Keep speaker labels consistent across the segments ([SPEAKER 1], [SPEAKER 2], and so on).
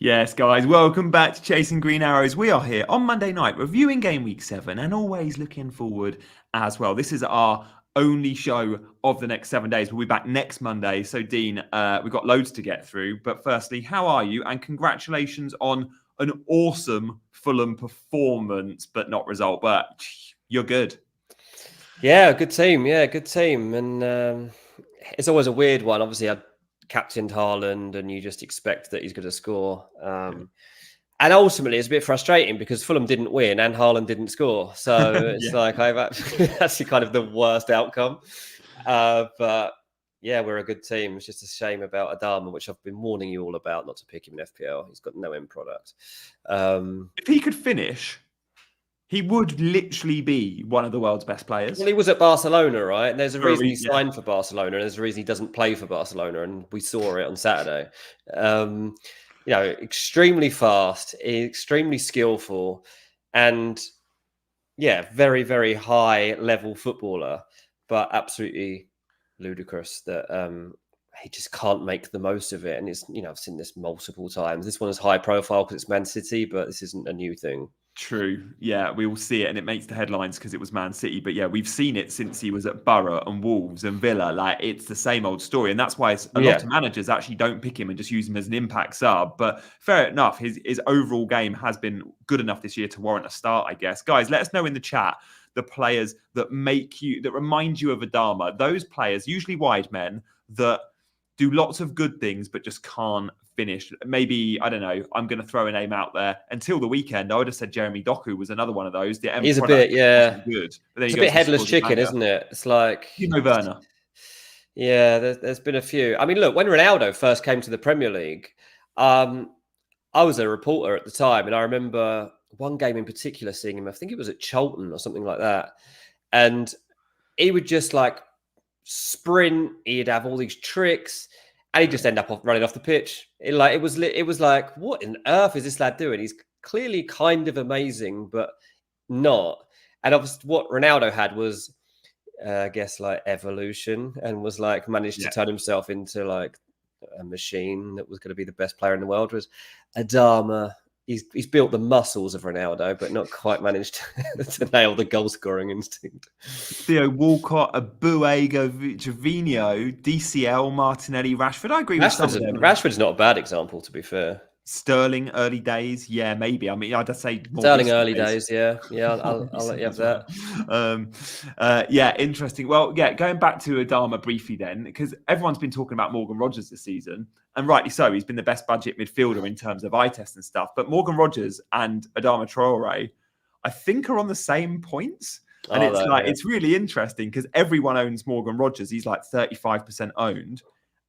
[SPEAKER 1] Yes, guys, welcome back to Chasing Green Arrows. We are here on Monday night reviewing Game Week 7 and always looking forward as well. This is our only show of the next 7 days. We'll be back next Monday. So, Dean, we've got loads to get through. But firstly, how are you? And congratulations on an awesome Fulham performance, but not result. But you're good.
[SPEAKER 2] Yeah, good team. Yeah, good team. And it's always a weird one. Obviously, I captained Haaland, and you just expect that he's going to score. And ultimately, it's a bit frustrating because Fulham didn't win and Haaland didn't score. So it's like I've actually kind of the worst outcome. But yeah, we're a good team. It's just a shame about Adama, which I've been warning you all about, not to pick him in FPL. He's got no end product.
[SPEAKER 1] If he could finish, he would literally be one of the world's best players.
[SPEAKER 2] Well, he was at Barcelona, right? And there's a reason he signed for Barcelona, and there's a reason he doesn't play for Barcelona, and we saw it on Saturday. Extremely fast, extremely skillful, and very, very high level footballer, but absolutely ludicrous that he just can't make the most of it. And it's, I've seen this multiple times. This one is high profile because it's Man City, but this isn't a new thing.
[SPEAKER 1] True. Yeah, we will see it and it makes the headlines because it was Man City. But yeah, we've seen it since he was at Borough and Wolves and Villa. Like, it's the same old story. And that's why a lot of managers actually don't pick him and just use him as an impact sub. But fair enough, his overall game has been good enough this year to warrant a start, I guess. Guys, let us know in the chat the players that remind you of Adama. Those players, usually wide men, that do lots of good things but just can't finish. Maybe, I don't know, I'm going to throw a name out there. Until the weekend, I would have said Jeremy Doku was another one of those.
[SPEAKER 2] He's a bit,
[SPEAKER 1] good.
[SPEAKER 2] It's a bit headless chicken, isn't it? It's like...
[SPEAKER 1] Werner.
[SPEAKER 2] Yeah, there's been a few. I mean, look, when Ronaldo first came to the Premier League, I was a reporter at the time, and I remember one game in particular seeing him. I think it was at Charlton or something like that. And he would just like sprint, he'd have all these tricks, and he'd just end up running off the pitch. It was like, what on earth is this lad doing? He's clearly kind of amazing, but not. And obviously what Ronaldo had was, I guess, like evolution, and was like managed to turn himself into like a machine that was going to be the best player in the world. Was Adama. He's built the muscles of Ronaldo, but not quite managed to nail the goal-scoring instinct.
[SPEAKER 1] Theo Walcott, Abuego, Gervinho, DCL, Martinelli, Rashford. I agree with some of them.
[SPEAKER 2] Rashford's not a bad example, to be fair.
[SPEAKER 1] Sterling, early days. Yeah, maybe. I mean, I'd say more
[SPEAKER 2] Sterling, early days. Yeah. I'll let you have that.
[SPEAKER 1] Interesting. Well, yeah, going back to Adama briefly then, because everyone's been talking about Morgan Rogers this season, and rightly so. He's been the best budget midfielder in terms of eye test and stuff. But Morgan Rogers and Adama Traore, I think, are on the same points. And it's really interesting because everyone owns Morgan Rogers. He's like 35% owned.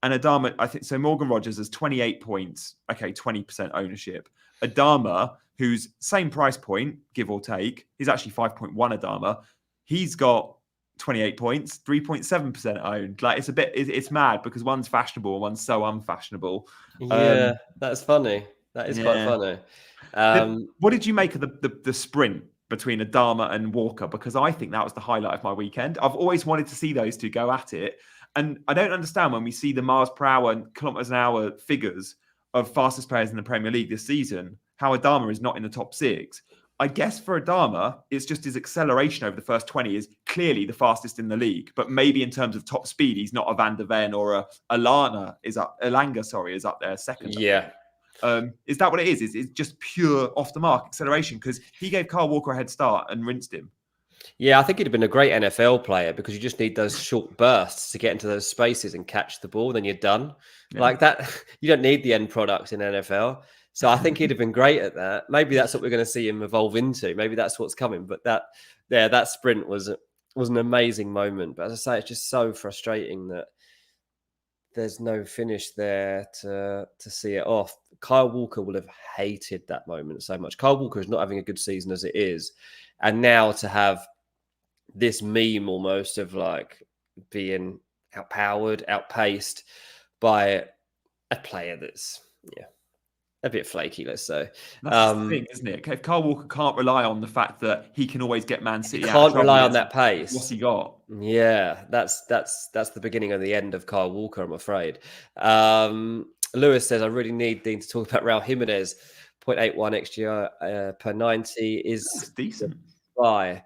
[SPEAKER 1] And Adama, I think, so Morgan Rogers has 28 points. Okay, 20% ownership. Adama, who's same price point, give or take, he's actually 5.1 Adama. He's got 28 points, 3.7% owned. Like, it's mad because one's fashionable and one's so unfashionable.
[SPEAKER 2] Yeah, that's funny. That is quite funny.
[SPEAKER 1] What did you make of the sprint between Adama and Walker? Because I think that was the highlight of my weekend. I've always wanted to see those two go at it. And I don't understand when we see the miles per hour and kilometers an hour figures of fastest players in the Premier League this season, how Adama is not in the top 6. I guess for Adama, it's just his acceleration over the first 20 is clearly the fastest in the league. But maybe in terms of top speed, he's not a Van der Ven or a Elanga is up there second.
[SPEAKER 2] Yeah.
[SPEAKER 1] Is that what it is? It's just pure off the mark acceleration because he gave Kyle Walker a head start and rinsed him.
[SPEAKER 2] Yeah, I think he'd have been a great NFL player because you just need those short bursts to get into those spaces and catch the ball. Then you're done. Yeah. Like that, you don't need the end product in NFL. So I think he'd have been great at that. Maybe that's what we're going to see him evolve into. Maybe that's what's coming. But that sprint was an amazing moment. But as I say, it's just so frustrating that there's no finish there to see it off. Kyle Walker will have hated that moment so much. Kyle Walker is not having a good season as it is. And now to have this meme almost of like being outpowered, outpaced by a player that's a bit flaky, let's say.
[SPEAKER 1] That's the thing, isn't it? If Kyle Walker can't rely on the fact that he can always get Man City,
[SPEAKER 2] he can't rely on that pace.
[SPEAKER 1] What's he got?
[SPEAKER 2] Yeah, that's the beginning of the end of Kyle Walker, I'm afraid. Lewis says, I really need Dean to talk about Raul Jimenez. 0.81 XG per 90 is
[SPEAKER 1] That's decent.
[SPEAKER 2] Why?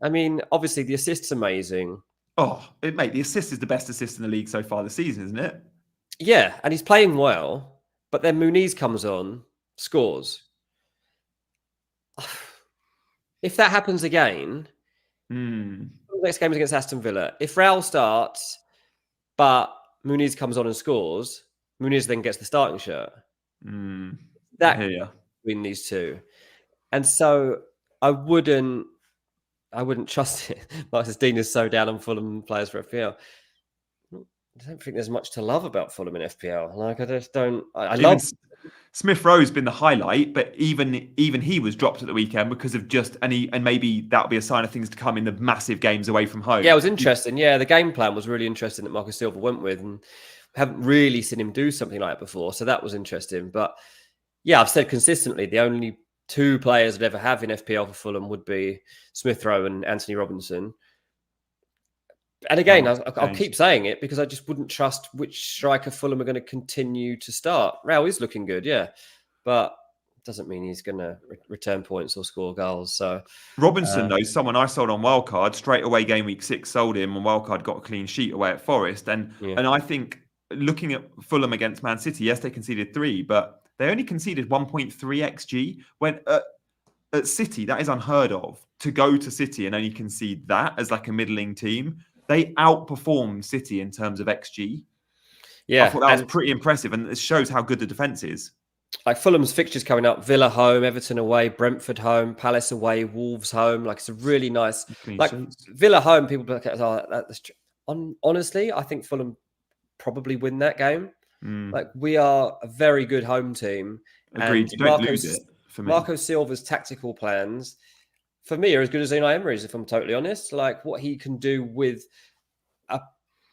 [SPEAKER 2] I mean, obviously the assist's amazing.
[SPEAKER 1] Oh, mate, the assist is the best assist in the league so far this season, isn't it?
[SPEAKER 2] Yeah, and he's playing well, but then Muniz comes on, scores. If that happens again, next game is against Aston Villa. If Raul starts, but Muniz comes on and scores, Muniz then gets the starting shirt. That between these two. And so I wouldn't trust it. Mark says Dean is so down on Fulham players for FPL. I don't think there's much to love about Fulham in FPL. Like, I just don't. I love
[SPEAKER 1] Smith Rowe's been the highlight, but even he was dropped at the weekend because of and maybe that'll be a sign of things to come in the massive games away from home.
[SPEAKER 2] Yeah, it was interesting. Yeah, the game plan was really interesting that Marcus Silva went with, and haven't really seen him do something like that before. So that was interesting. But yeah, I've said consistently the only two players I'd ever have in FPL for Fulham would be Smith Rowe and Anthony Robinson. And again, I'll keep saying it because I just wouldn't trust which striker Fulham are going to continue to start. Raul is looking good, yeah, but doesn't mean he's going to return points or score goals. So
[SPEAKER 1] Robinson, though, someone I sold on Wildcard straight away. Game week 6 sold him, and Wildcard got a clean sheet away at Forest. And I think looking at Fulham against Man City, yes, they conceded 3, but they only conceded 1.3 XG. When at City, that is unheard of. To go to City and only concede that as like a middling team. They outperformed City in terms of XG.
[SPEAKER 2] Yeah.
[SPEAKER 1] I thought that was pretty impressive, and it shows how good the defence is.
[SPEAKER 2] Like Fulham's fixtures coming up: Villa home, Everton away, Brentford home, Palace away, Wolves home. Like, it's a really nice... Villa home, people look at honestly, I think Fulham probably win that game. Like, we are a very good home team.
[SPEAKER 1] Agreed.
[SPEAKER 2] And
[SPEAKER 1] you don't lose it for me.
[SPEAKER 2] Marco Silva's tactical plans, for me, are as good as Unai Emery's, if I'm totally honest. Like, what he can do with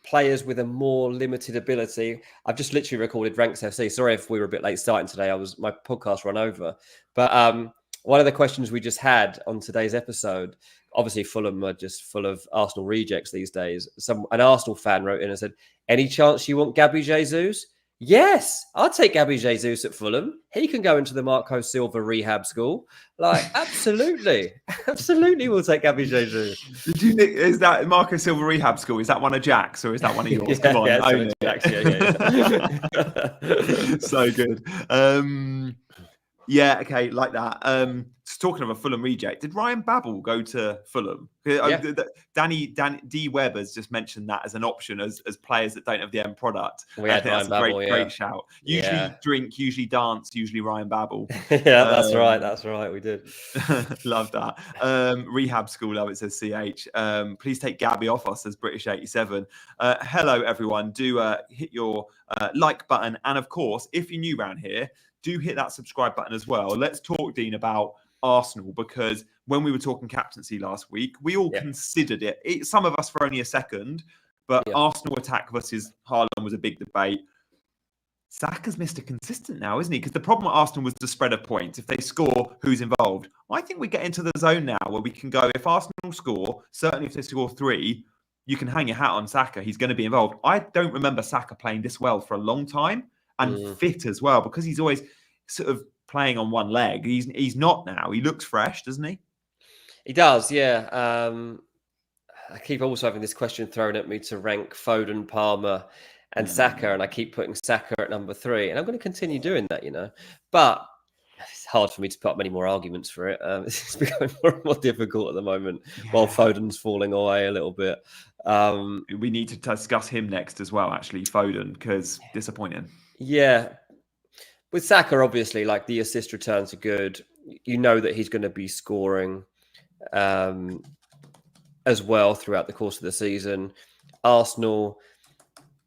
[SPEAKER 2] players with a more limited ability. I've just literally recorded Ranks FC. Sorry if we were a bit late starting today. My podcast ran over. But one of the questions we just had on today's episode, obviously Fulham are just full of Arsenal rejects these days. An Arsenal fan wrote in and said, any chance you want Gabby Jesus? Yes, I'll take Gabby Jesus at Fulham. He can go into the Marco Silva rehab school. Like, absolutely. Absolutely, we'll take Gabby Jesus.
[SPEAKER 1] Is that Marco Silva rehab school? Is that one of Jack's or is that one of yours? Come on, own it.
[SPEAKER 2] Jack's, yeah. So good.
[SPEAKER 1] Yeah, okay, like that. Talking of a Fulham reject, did Ryan Babel go to Fulham? Danny D. Webb has just mentioned that as an option as players that don't have the end product.
[SPEAKER 2] We had Ryan Babel,
[SPEAKER 1] great shout. Usually drink, usually dance, usually Ryan Babel.
[SPEAKER 2] Yeah, that's right. We did.
[SPEAKER 1] Love that. Rehab school, love it, says CH. Please take Gabby off us, says British 87. Hello, everyone. Do hit your like button. And of course, if you're new around here, do hit that subscribe button as well. Let's talk, Dean, about Arsenal, because when we were talking captaincy last week, we all considered it. Some of us for only a second, but Arsenal attack versus Haaland was a big debate. Saka's Mr. Consistent now, isn't he? Because the problem at Arsenal was the spread of points. If they score, who's involved? I think we get into the zone now where we can go, if Arsenal score, certainly if they score 3, you can hang your hat on Saka. He's going to be involved. I don't remember Saka playing this well for a long time. And fit as well, because he's always sort of playing on one leg. He's not now. He looks fresh, doesn't he?
[SPEAKER 2] He does, yeah. I keep also having this question thrown at me to rank Foden, Palmer, and Saka, and I keep putting Saka at number 3, and I'm going to continue doing that, But it's hard for me to put up many more arguments for it. It's becoming more and more difficult at the moment, while Foden's falling away a little bit.
[SPEAKER 1] We need to discuss him next as well, actually, Foden, because disappointing.
[SPEAKER 2] Yeah. With Saka, obviously, like, the assist returns are good. You know that he's going to be scoring as well throughout the course of the season. Arsenal,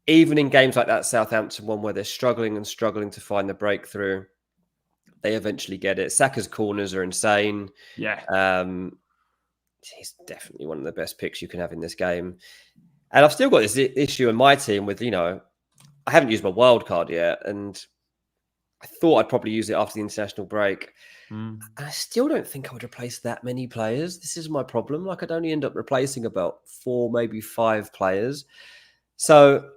[SPEAKER 2] even in games like that Southampton one where they're struggling to find the breakthrough, they eventually get it. Saka's corners are insane.
[SPEAKER 1] Yeah.
[SPEAKER 2] He's definitely one of the best picks you can have in this game. And I've still got this issue in my team with, I haven't used my wild card yet, and I thought I'd probably use it after the international break. And I still don't think I would replace that many players. This is my problem. Like, I'd only end up replacing about 4, maybe 5 players. So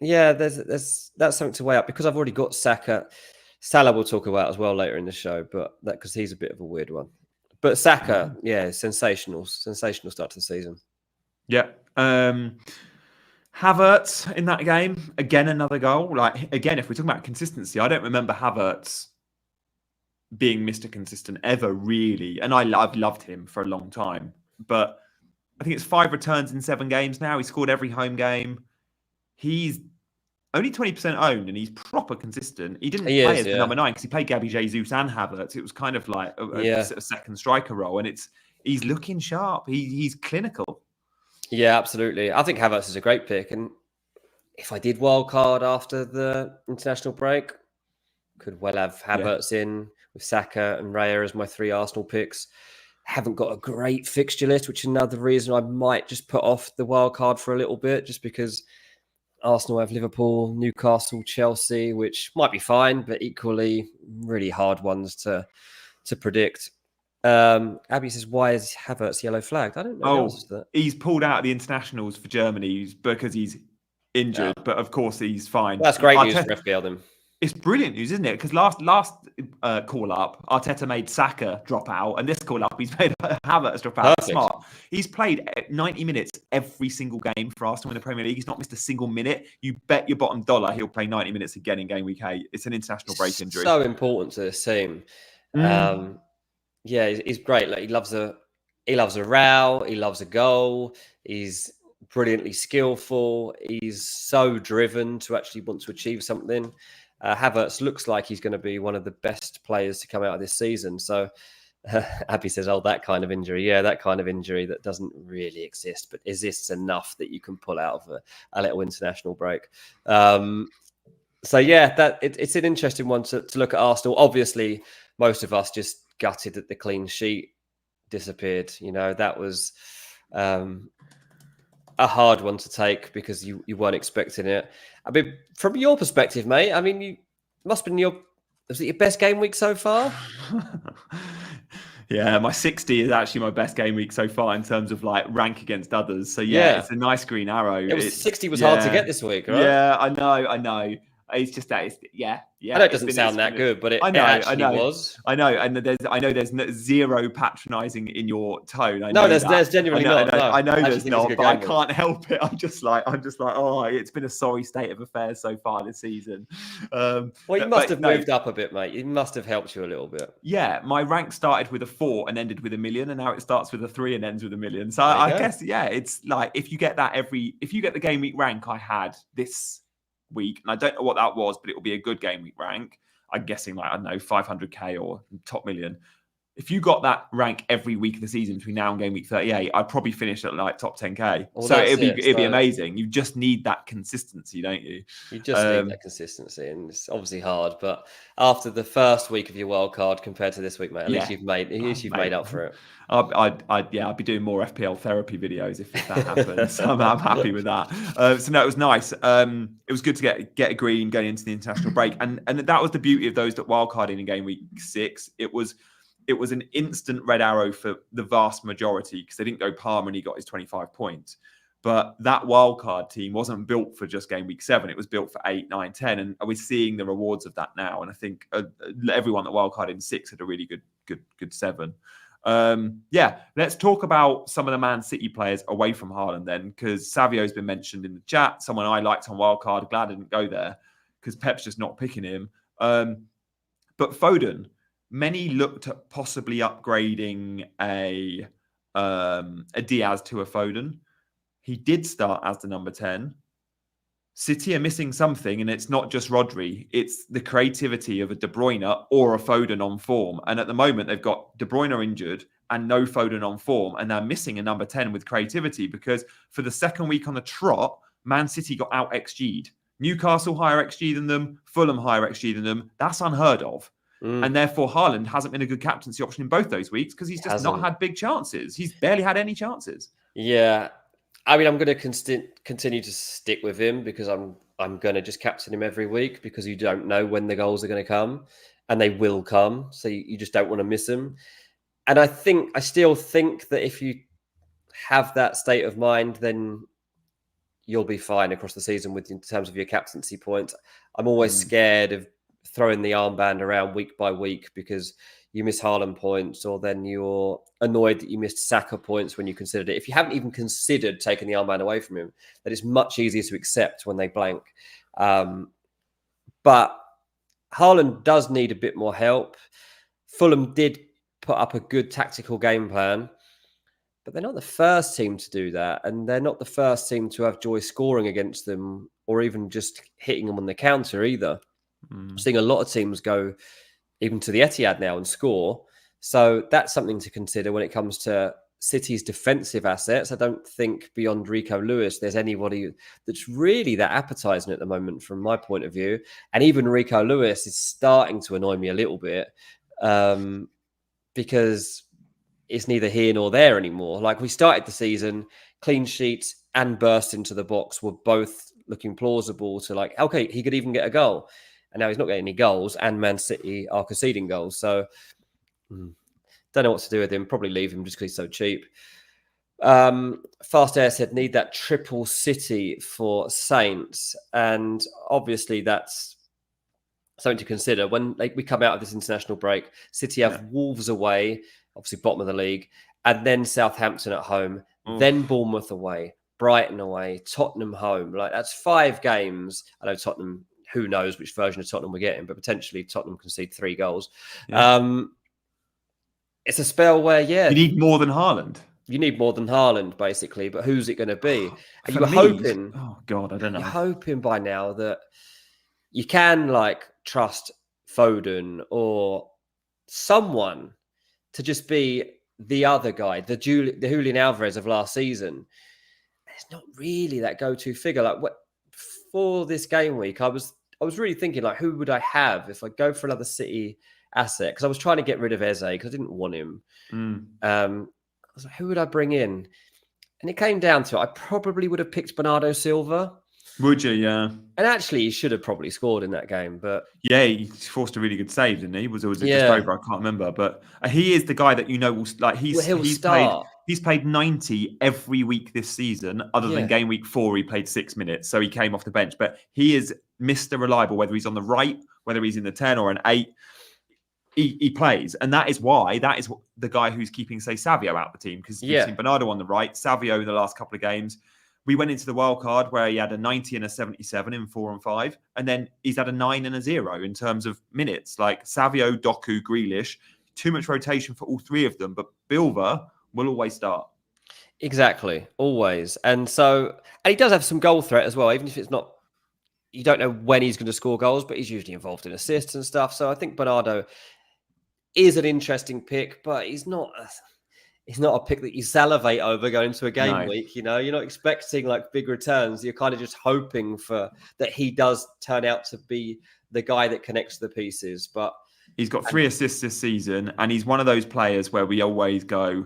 [SPEAKER 2] Yeah, there's that's something to weigh up because I've already got Saka. Salah we'll talk about as well later in the show, but that because he's a bit of a weird one. But Saka, yeah, sensational start to the season.
[SPEAKER 1] Yeah. Havertz in that game, again, another goal. Like, again, if we're talking about consistency, I don't remember Havertz being Mr. Consistent ever, really. And I've loved him for a long time. But I think it's 5 returns in 7 games now. He scored every home game. He's only 20% owned and he's proper consistent. He didn't play as the number 9 because he played Gabby Jesus and Havertz. It was kind of like a second striker role. And he's looking sharp. He's clinical.
[SPEAKER 2] Yeah, absolutely. I think Havertz is a great pick. And if I did wildcard after the international break, could well have Havertz in with Saka and Raya as my 3 Arsenal picks. Haven't got a great fixture list, which is another reason I might just put off the wildcard for a little bit, just because Arsenal have Liverpool, Newcastle, Chelsea, which might be fine, but equally really hard ones to predict. Abby says, why is Havertz yellow flagged? I don't know the answer to that.
[SPEAKER 1] He's pulled out of the internationals for Germany because he's injured, but of course he's fine.
[SPEAKER 2] That's great news for FPL then.
[SPEAKER 1] It's brilliant news, isn't it? Because last call up, Arteta made Saka drop out, and this call up, he's made Havertz drop out. Perfect. Smart. He's played 90 minutes every single game for Arsenal in the Premier League. He's not missed a single minute. You bet your bottom dollar he'll play 90 minutes again in game week 8. It's an international break injury.
[SPEAKER 2] So important to this team. Yeah, he's great. Like, he loves a row. He loves a goal. He's brilliantly skillful. He's so driven to actually want to achieve something. Havertz looks like he's going to be one of the best players to come out of this season. So Abby says, that kind of injury. Yeah, that kind of injury that doesn't really exist, but exists enough that you can pull out of a little international break. So yeah, it's an interesting one to look at Arsenal. Obviously, most of us just gutted that the clean sheet disappeared. You know, that was a hard one to take because you weren't expecting it. I mean, from your perspective, mate, I mean, you must have been was it your best game week so far?
[SPEAKER 1] Yeah, my 60 is actually my best game week so far in terms of like rank against others. So yeah. It's a nice green arrow.
[SPEAKER 2] 60 was hard to get this week, right?
[SPEAKER 1] Yeah, I know. It's just that yeah.
[SPEAKER 2] I know it doesn't sound that good, but it actually was.
[SPEAKER 1] I know, and there's zero patronising in your tone.
[SPEAKER 2] There's genuinely not.
[SPEAKER 1] I know there's not, but I can't help it. I'm just like, oh, it's been a sorry state of affairs so far this season.
[SPEAKER 2] Well, you must have moved up a bit, mate. It must have helped you a little bit.
[SPEAKER 1] Yeah, my rank started with a 4 and ended with a million, and now it starts with a 3 and ends with a million. So I guess, it's like if you get the game week rank I had this week, and I don't know what that was, but it will be a good game week rank. I'm guessing like, I don't know, 500k or top million. If you got that rank every week of the season between now and game week 38, I'd probably finish at like top 10k. Well, so it'd be amazing. You just need that consistency, don't you?
[SPEAKER 2] You just need that consistency, and it's obviously hard. But after the first week of your wild card compared to this week, mate, at least you've made up for it.
[SPEAKER 1] I'd be doing more FPL therapy videos if that happens. So I'm happy with that. So no, it was nice. It was good to get a green going into the international break, and that was the beauty of those that wildcarding in game week 6. It was an instant red arrow for the vast majority because they didn't go Palmer and he got his 25 points. But that wildcard team wasn't built for just game week 7. It was built for 8, 9, 10. And we're seeing the rewards of that now. And I think everyone that wildcarded in 6 had a really good 7. Let's talk about some of the Man City players away from Haaland then, because Savio's been mentioned in the chat. Someone I liked on wildcard. Glad I didn't go there because Pep's just not picking him. But Foden, many looked at possibly upgrading a Diaz to a Foden. He did start as the number 10. City are missing something, and it's not just Rodri. It's the creativity of a De Bruyne or a Foden on form. And at the moment, they've got De Bruyne injured and no Foden on form, and they're missing a number 10 with creativity because for the second week on the trot, Man City got out XG'd. Newcastle higher XG than them, Fulham higher XG than them. That's unheard of. And therefore, Haaland hasn't been a good captaincy option in both those weeks because he's just not had big chances. He's barely had any chances.
[SPEAKER 2] Yeah. I mean, I'm going to continue to stick with him because I'm going to just captain him every week because you don't know when the goals are going to come, and they will come. So you just don't want to miss them. And I still think that if you have that state of mind, then you'll be fine across the season in terms of your captaincy points. I'm always scared of throwing the armband around week by week because you miss Haaland points, or then you're annoyed that you missed Saka points when you considered it. If you haven't even considered taking the armband away from him, that is much easier to accept when they blank. But Haaland does need a bit more help. Fulham did put up a good tactical game plan, but they're not the first team to do that. And they're not the first team to have joy scoring against them or even just hitting them on the counter either. I'm seeing a lot of teams go even to the Etihad now and score. So that's something to consider when it comes to City's defensive assets. I don't think beyond Rico Lewis, there's anybody that's really that appetizing at the moment from my point of view. And even Rico Lewis is starting to annoy me a little bit because it's neither here nor there anymore. Like, we started the season, clean sheets and burst into the box were both looking plausible to, like, okay, he could even get a goal. And now he's not getting any goals, and Man City are conceding goals. So don't know what to do with him. Probably leave him just because he's so cheap. Fast Air said, need that triple City for Saints. And obviously that's something to consider. When we come out of this international break, City have Wolves away, obviously bottom of the league, and then Southampton at home, then Bournemouth away, Brighton away, Tottenham home. Like, that's 5 games. I know Tottenham, who knows which version of Tottenham we're getting, but potentially Tottenham concede 3 goals. Yeah. It's a spell where, you
[SPEAKER 1] need more than Haaland.
[SPEAKER 2] You need more than Haaland, basically, but who's it going to be? And
[SPEAKER 1] you
[SPEAKER 2] were hoping...
[SPEAKER 1] Oh, God, I don't know.
[SPEAKER 2] You're hoping by now that you can, like, trust Foden or someone to just be the other guy, the Julian Alvarez of last season. It's not really that go-to figure. Like, for this game week, I was really thinking, like, who would I have if I go for another City asset? Because I was trying to get rid of Eze because I didn't want him. I was like, who would I bring in? And it came down to it. I probably would have picked Bernardo Silva.
[SPEAKER 1] Would you? Yeah.
[SPEAKER 2] And actually, he should have probably scored in that game. But
[SPEAKER 1] yeah, he forced a really good save, didn't he? Was it just over? I can't remember. But he is the guy that will, like, he's played 90 every week this season, other than game week 4, he played 6 minutes. So he came off the bench. But he is Mr. Reliable, whether he's on the right, whether he's in the 10 or an 8. He plays, and that is the guy who's keeping, say, Savio out of the team, because you've seen Bernardo on the right, Savio in the last couple of games. We went into the Wildcard where he had a 90 and a 77 in 4 and 5, and then he's had a 9 and a 0 in terms of minutes. Like, Savio, Doku, Grealish, too much rotation for all 3 of them, but Bilva will always start.
[SPEAKER 2] Exactly, always. And he does have some goal threat as well, even if it's not. You don't know when he's going to score goals, but he's usually involved in assists and stuff. So I think Bernardo is an interesting pick, but he's not a pick that you salivate over going into a game week. You know, you're not expecting like big returns. You're kind of just hoping for that he does turn out to be the guy that connects the pieces. But
[SPEAKER 1] he's got 3 assists this season, and he's one of those players where we always go,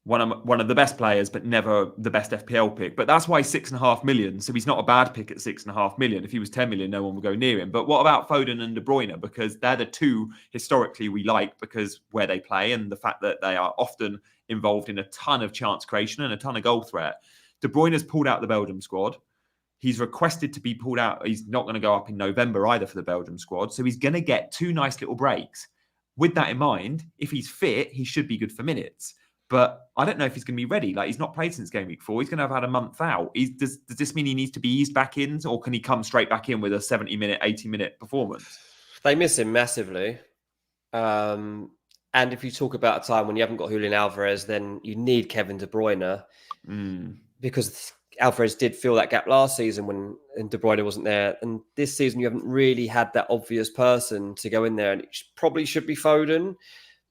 [SPEAKER 1] one of the best players, but never the best FPL pick. But that's why he's 6.5 million. So he's not a bad pick at 6.5 million. If he was 10 million, no one would go near him. But what about Foden and De Bruyne? Because they're the 2 historically we like, because where they play and the fact that they are often involved in a ton of chance creation and a ton of goal threat. De Bruyne has pulled out the Belgium squad. He's requested to be pulled out. He's not going to go up in November either for the Belgium squad. So he's going to get 2 nice little breaks. With that in mind, if he's fit, he should be good for minutes. But I don't know if he's going to be ready. Like, he's not played since game week 4. He's going to have had a month out. Does this mean he needs to be eased back in, or can he come straight back in with a 70-minute, 80-minute performance?
[SPEAKER 2] They miss him massively. And if you talk about a time when you haven't got Julian Alvarez, then you need Kevin De Bruyne. Because Alvarez did fill that gap last season when De Bruyne wasn't there. And this season, you haven't really had that obvious person to go in there. And it probably should be Foden.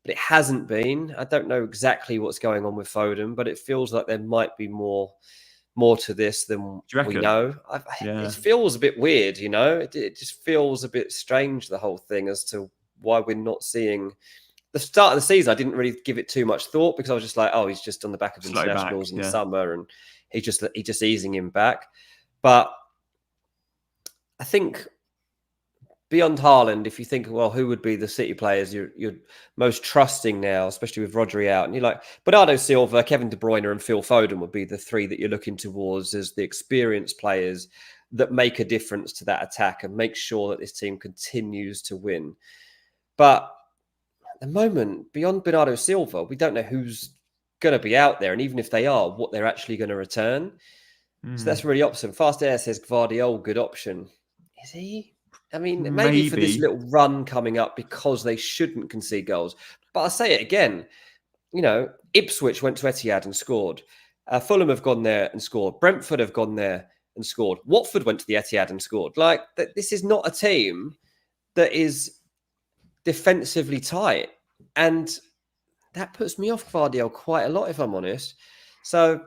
[SPEAKER 2] But it hasn't been. I don't know exactly what's going on with Foden, but it feels like there might be more to this than we know. It feels a bit weird, you know? It just feels a bit strange, the whole thing, as to why we're not seeing... The start of the season, I didn't really give it too much thought, because I was just like, oh, he's just on the back of internationals in the summer, and he's just easing him back. But I think beyond Haaland, if you think, well, who would be the City players you're most trusting now, especially with Rodri out, and you're like Bernardo Silva, Kevin De Bruyne, and Phil Foden would be the three that you're looking towards as the experienced players that make a difference to that attack and make sure that this team continues to win. But at the moment, beyond Bernardo Silva, we don't know who's going to be out there, and even if they are, what they're actually going to return. So that's really option. Fast Air says Gvardiol, good option. Is he? I mean, maybe for this little run coming up because they shouldn't concede goals. But I'll say it again. Ipswich went to Etihad and scored. Fulham have gone there and scored. Brentford have gone there and scored. Watford went to the Etihad and scored. This is not a team that is defensively tight. And that puts me off Gvardiol quite a lot, if I'm honest. So,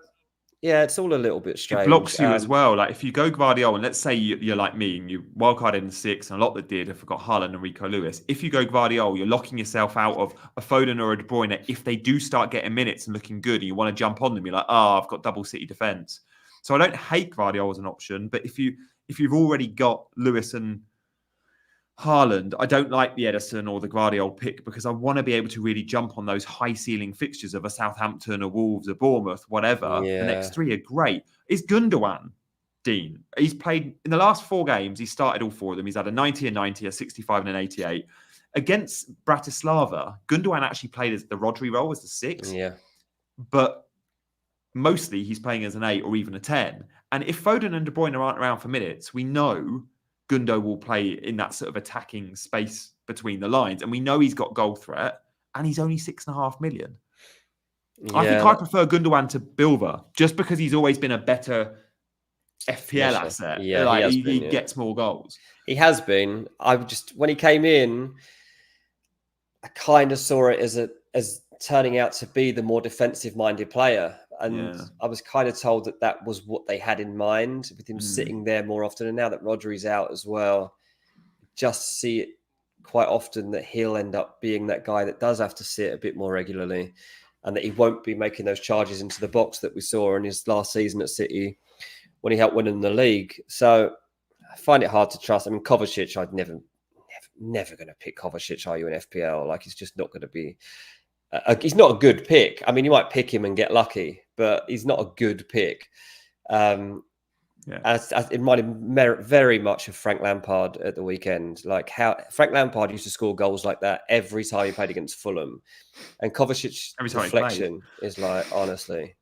[SPEAKER 2] yeah, it's all a little bit strange.
[SPEAKER 1] It blocks you as well. Like if you go Gvardiol, and let's say you're like me and you wildcard in 6, and a lot that did, I forgot Haaland and Rico Lewis. If you go Gvardiol, you're locking yourself out of a Foden or a De Bruyne. If they do start getting minutes and looking good, and you want to jump on them, you're like, I've got double City defense. So I don't hate Gvardiol as an option, but if you've already got Lewis and Haaland, I don't like the Ederson or the Gvardiol pick because I want to be able to really jump on those high ceiling fixtures of a Southampton, a Wolves, a Bournemouth, whatever. Yeah. The next 3 are great. Is Gundogan, Dean? He's played in the last 4 games. He started all 4 of them. He's had a 90, a 90, a 65, and an 88. Against Bratislava, Gundogan actually played as the Rodri role as the 6.
[SPEAKER 2] Yeah.
[SPEAKER 1] But mostly he's playing as an 8 or even a 10. And if Foden and De Bruyne aren't around for minutes, we know Gundo will play in that sort of attacking space between the lines. And we know he's got goal threat and he's only 6.5 million. Yeah. I think I prefer Gundogan to Bilva just because he's always been a better FPL asset.
[SPEAKER 2] Yeah,
[SPEAKER 1] he gets more goals.
[SPEAKER 2] He has been. When he came in, I kind of saw it as turning out to be the more defensive minded player. And I was kind of told that was what they had in mind with him sitting there more often. And now that Rodri's out as well, just see it quite often that he'll end up being that guy that does have to sit a bit more regularly and that he won't be making those charges into the box that we saw in his last season at City when he helped win in the league. So I find it hard to trust. I mean, Kovacic, I'd never going to pick Kovacic, are you, in FPL? Like, he's just not going to be... he's not a good pick. I mean, you might pick him and get lucky, but he's not a good pick. It reminded very much of Frank Lampard at the weekend. Like how Frank Lampard used to score goals like that every time he played against Fulham. And Kovacic's reflection is like, honestly,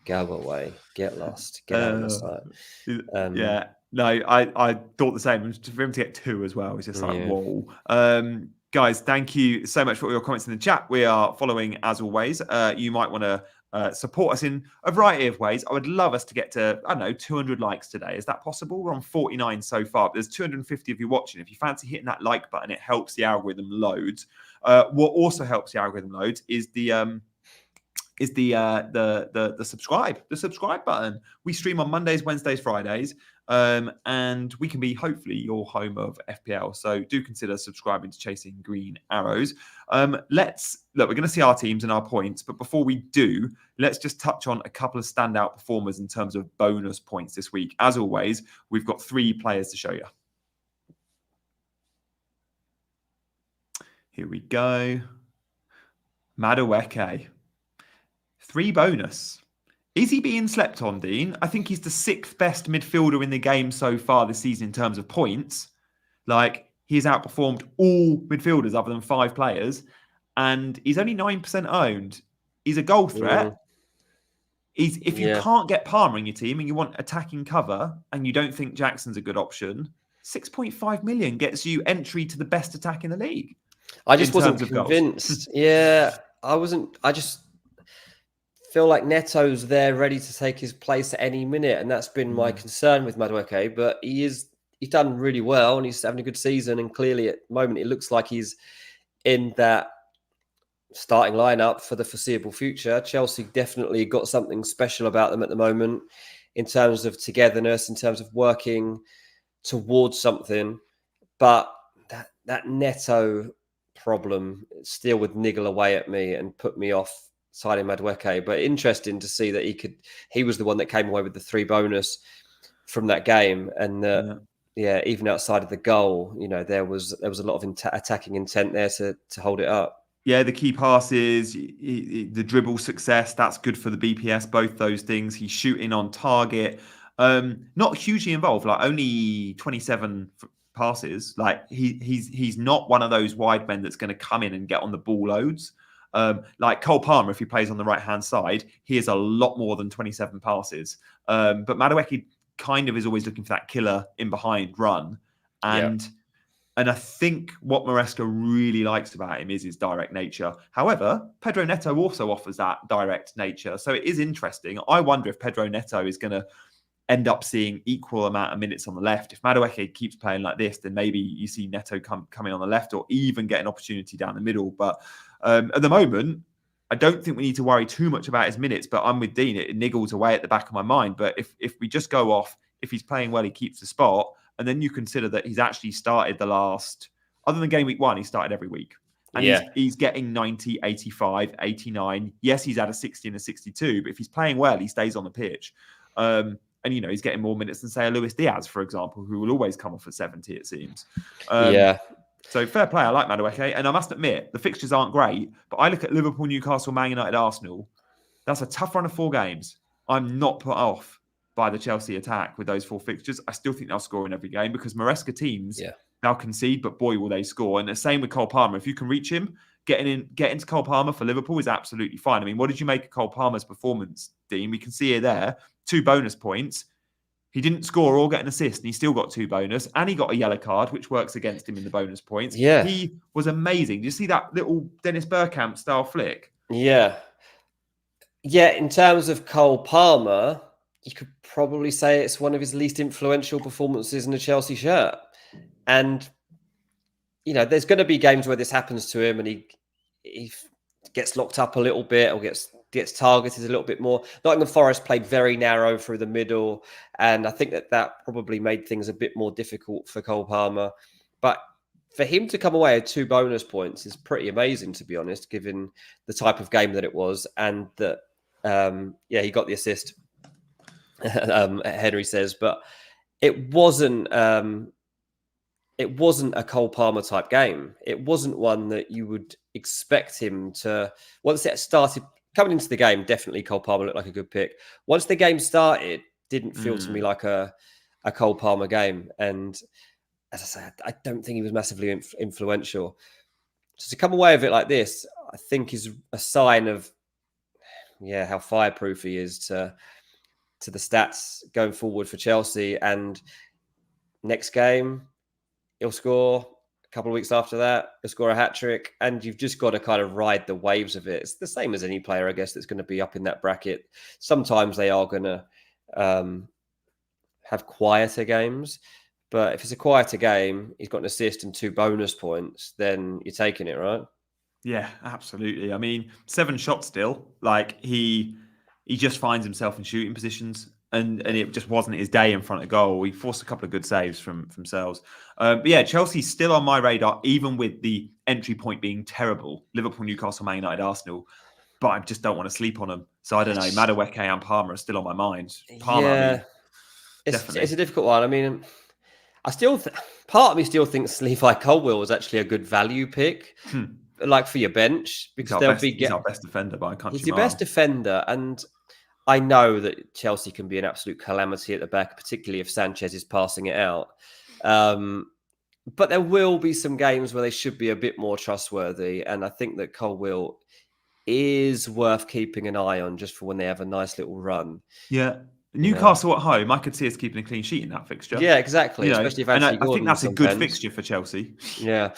[SPEAKER 2] go away, get lost, get out of the sight.
[SPEAKER 1] No, I thought the same. For him to get 2 as well, it's just like, whoa. Guys, thank you so much for all your comments in the chat. We are following as always. You might want to support us in a variety of ways. I would love us to get to, 200 likes today. Is that possible? We're on 49 so far. There's 250 of you watching. If you fancy hitting that like button, it helps the algorithm loads. What also helps the algorithm loads is the subscribe button. We stream on Mondays, Wednesdays, Fridays. And we can be hopefully your home of FPL. So do consider subscribing to Chasing Green Arrows. We're going to see our teams and our points, but before we do, let's just touch on a couple of standout performers in terms of bonus points this week. As always, we've got 3 players to show you. Here we go. Madueke. 3 bonus. Is he being slept on, Dean? I think he's the 6th best midfielder in the game so far this season in terms of points. Like, he's outperformed all midfielders other than 5 players. And he's only 9% owned. He's a goal threat. If you can't get Palmer in your team and you want attacking cover and you don't think Jackson's a good option, 6.5 million gets you entry to the best attack in the league.
[SPEAKER 2] I just wasn't convinced. I just feel like Neto's there ready to take his place at any minute. And that's been my concern with Madueke. But he's done really well and he's having a good season. And clearly at the moment, it looks like he's in that starting lineup for the foreseeable future. Chelsea definitely got something special about them at the moment in terms of togetherness, in terms of working towards something. But that Neto problem still would niggle away at me and put me off signing Madueke. But interesting to see that he was the one that came away with the 3 bonus from that game. And even outside of the goal, there was a lot of attacking intent there to hold it up.
[SPEAKER 1] Yeah, the key passes, the dribble success, that's good for the BPS, both those things. He's shooting on target. Not hugely involved, like only 27 passes. Like he's not one of those wide men that's going to come in and get on the ball loads. Like Cole Palmer, if he plays on the right-hand side, he has a lot more than 27 passes. But Madueke kind of is always looking for that killer in behind run. And I think what Maresca really likes about him is his direct nature. However, Pedro Neto also offers that direct nature. So it is interesting. I wonder if Pedro Neto is going to end up seeing equal amount of minutes on the left. If Madueke keeps playing like this, then maybe you see Neto coming on the left or even get an opportunity down the middle. But at the moment, I don't think we need to worry too much about his minutes. But I'm with Dean. It niggles away at the back of my mind. But if we just go off, if he's playing well, he keeps the spot. And then you consider that he's actually started other than game week 1, he started every week. And he's getting 90, 85, 89. Yes, he's had a 60 and a 62, but if he's playing well, he stays on the pitch. And, he's getting more minutes than, say, a Luis Diaz, for example, who will always come off at 70, it seems. So fair play. I like Madueke. And I must admit, the fixtures aren't great, but I look at Liverpool, Newcastle, Man United, Arsenal. That's a tough run of 4 games. I'm not put off by the Chelsea attack with those 4 fixtures. I still think they'll score in every game because Maresca teams, they'll concede, but boy, will they score. And the same with Cole Palmer. If you can reach him, getting into Cole Palmer for Liverpool is absolutely fine. I mean, what did you make of Cole Palmer's performance, Dean? We can see it there. 2 bonus points. He didn't score or get an assist, and he still got 2 bonus, and he got a yellow card, which works against him in the bonus points.
[SPEAKER 2] Yeah.
[SPEAKER 1] He was amazing. Did you see that little Dennis Bergkamp style flick?
[SPEAKER 2] Yeah. Yeah, in terms of Cole Palmer, you could probably say it's one of his least influential performances in a Chelsea shirt. And, there's going to be games where this happens to him and he gets locked up a little bit or gets targeted a little bit more. Nottingham Forest played very narrow through the middle. And I think that probably made things a bit more difficult for Cole Palmer. But for him to come away with 2 bonus points is pretty amazing, to be honest, given the type of game that it was. And that, he got the assist. Henry says, but it wasn't a Cole Palmer type game. It wasn't one that you would expect him to. Once it started coming into the game, definitely Cole Palmer looked like a good pick. Once the game started, didn't feel to me like a Cole Palmer game. And as I said, I don't think he was massively influential. So to come away with it like this, I think is a sign of how fireproof he is to the stats going forward for Chelsea. And next game, he'll score. A couple of weeks after that, he'll score a hat-trick. And you've just got to kind of ride the waves of it. It's the same as any player, I guess, that's going to be up in that bracket. Sometimes they are going to have quieter games. But if it's a quieter game, he's got an assist and 2 bonus points, then you're taking it, right?
[SPEAKER 1] Yeah, absolutely. I mean, 7 shots still. Like, he just finds himself in shooting positions, and it just wasn't his day in front of goal. He forced a couple of good saves from Sells. But yeah, Chelsea's still on my radar, even with the entry point being terrible. Liverpool, Newcastle, Man United, Arsenal. But I just don't want to sleep on them. So I don't know. Madueke and Palmer are still on my mind. Palmer,
[SPEAKER 2] yeah,
[SPEAKER 1] I mean,
[SPEAKER 2] it's a difficult one. I mean, I still part of me still thinks Levi Colwill was actually a good value pick. Like for your bench, because
[SPEAKER 1] he's our best defender by a country mile.
[SPEAKER 2] He's your best defender, and I know that Chelsea can be an absolute calamity at the back, particularly if Sanchez is passing it out. But there will be some games where they should be a bit more trustworthy, and I think that Colwill is worth keeping an eye on just for when they have a nice little run.
[SPEAKER 1] Yeah. Newcastle at home, I could see us keeping a clean sheet in that fixture.
[SPEAKER 2] Yeah, exactly. Especially if
[SPEAKER 1] I think that's a good fixture for Chelsea.
[SPEAKER 2] Yeah.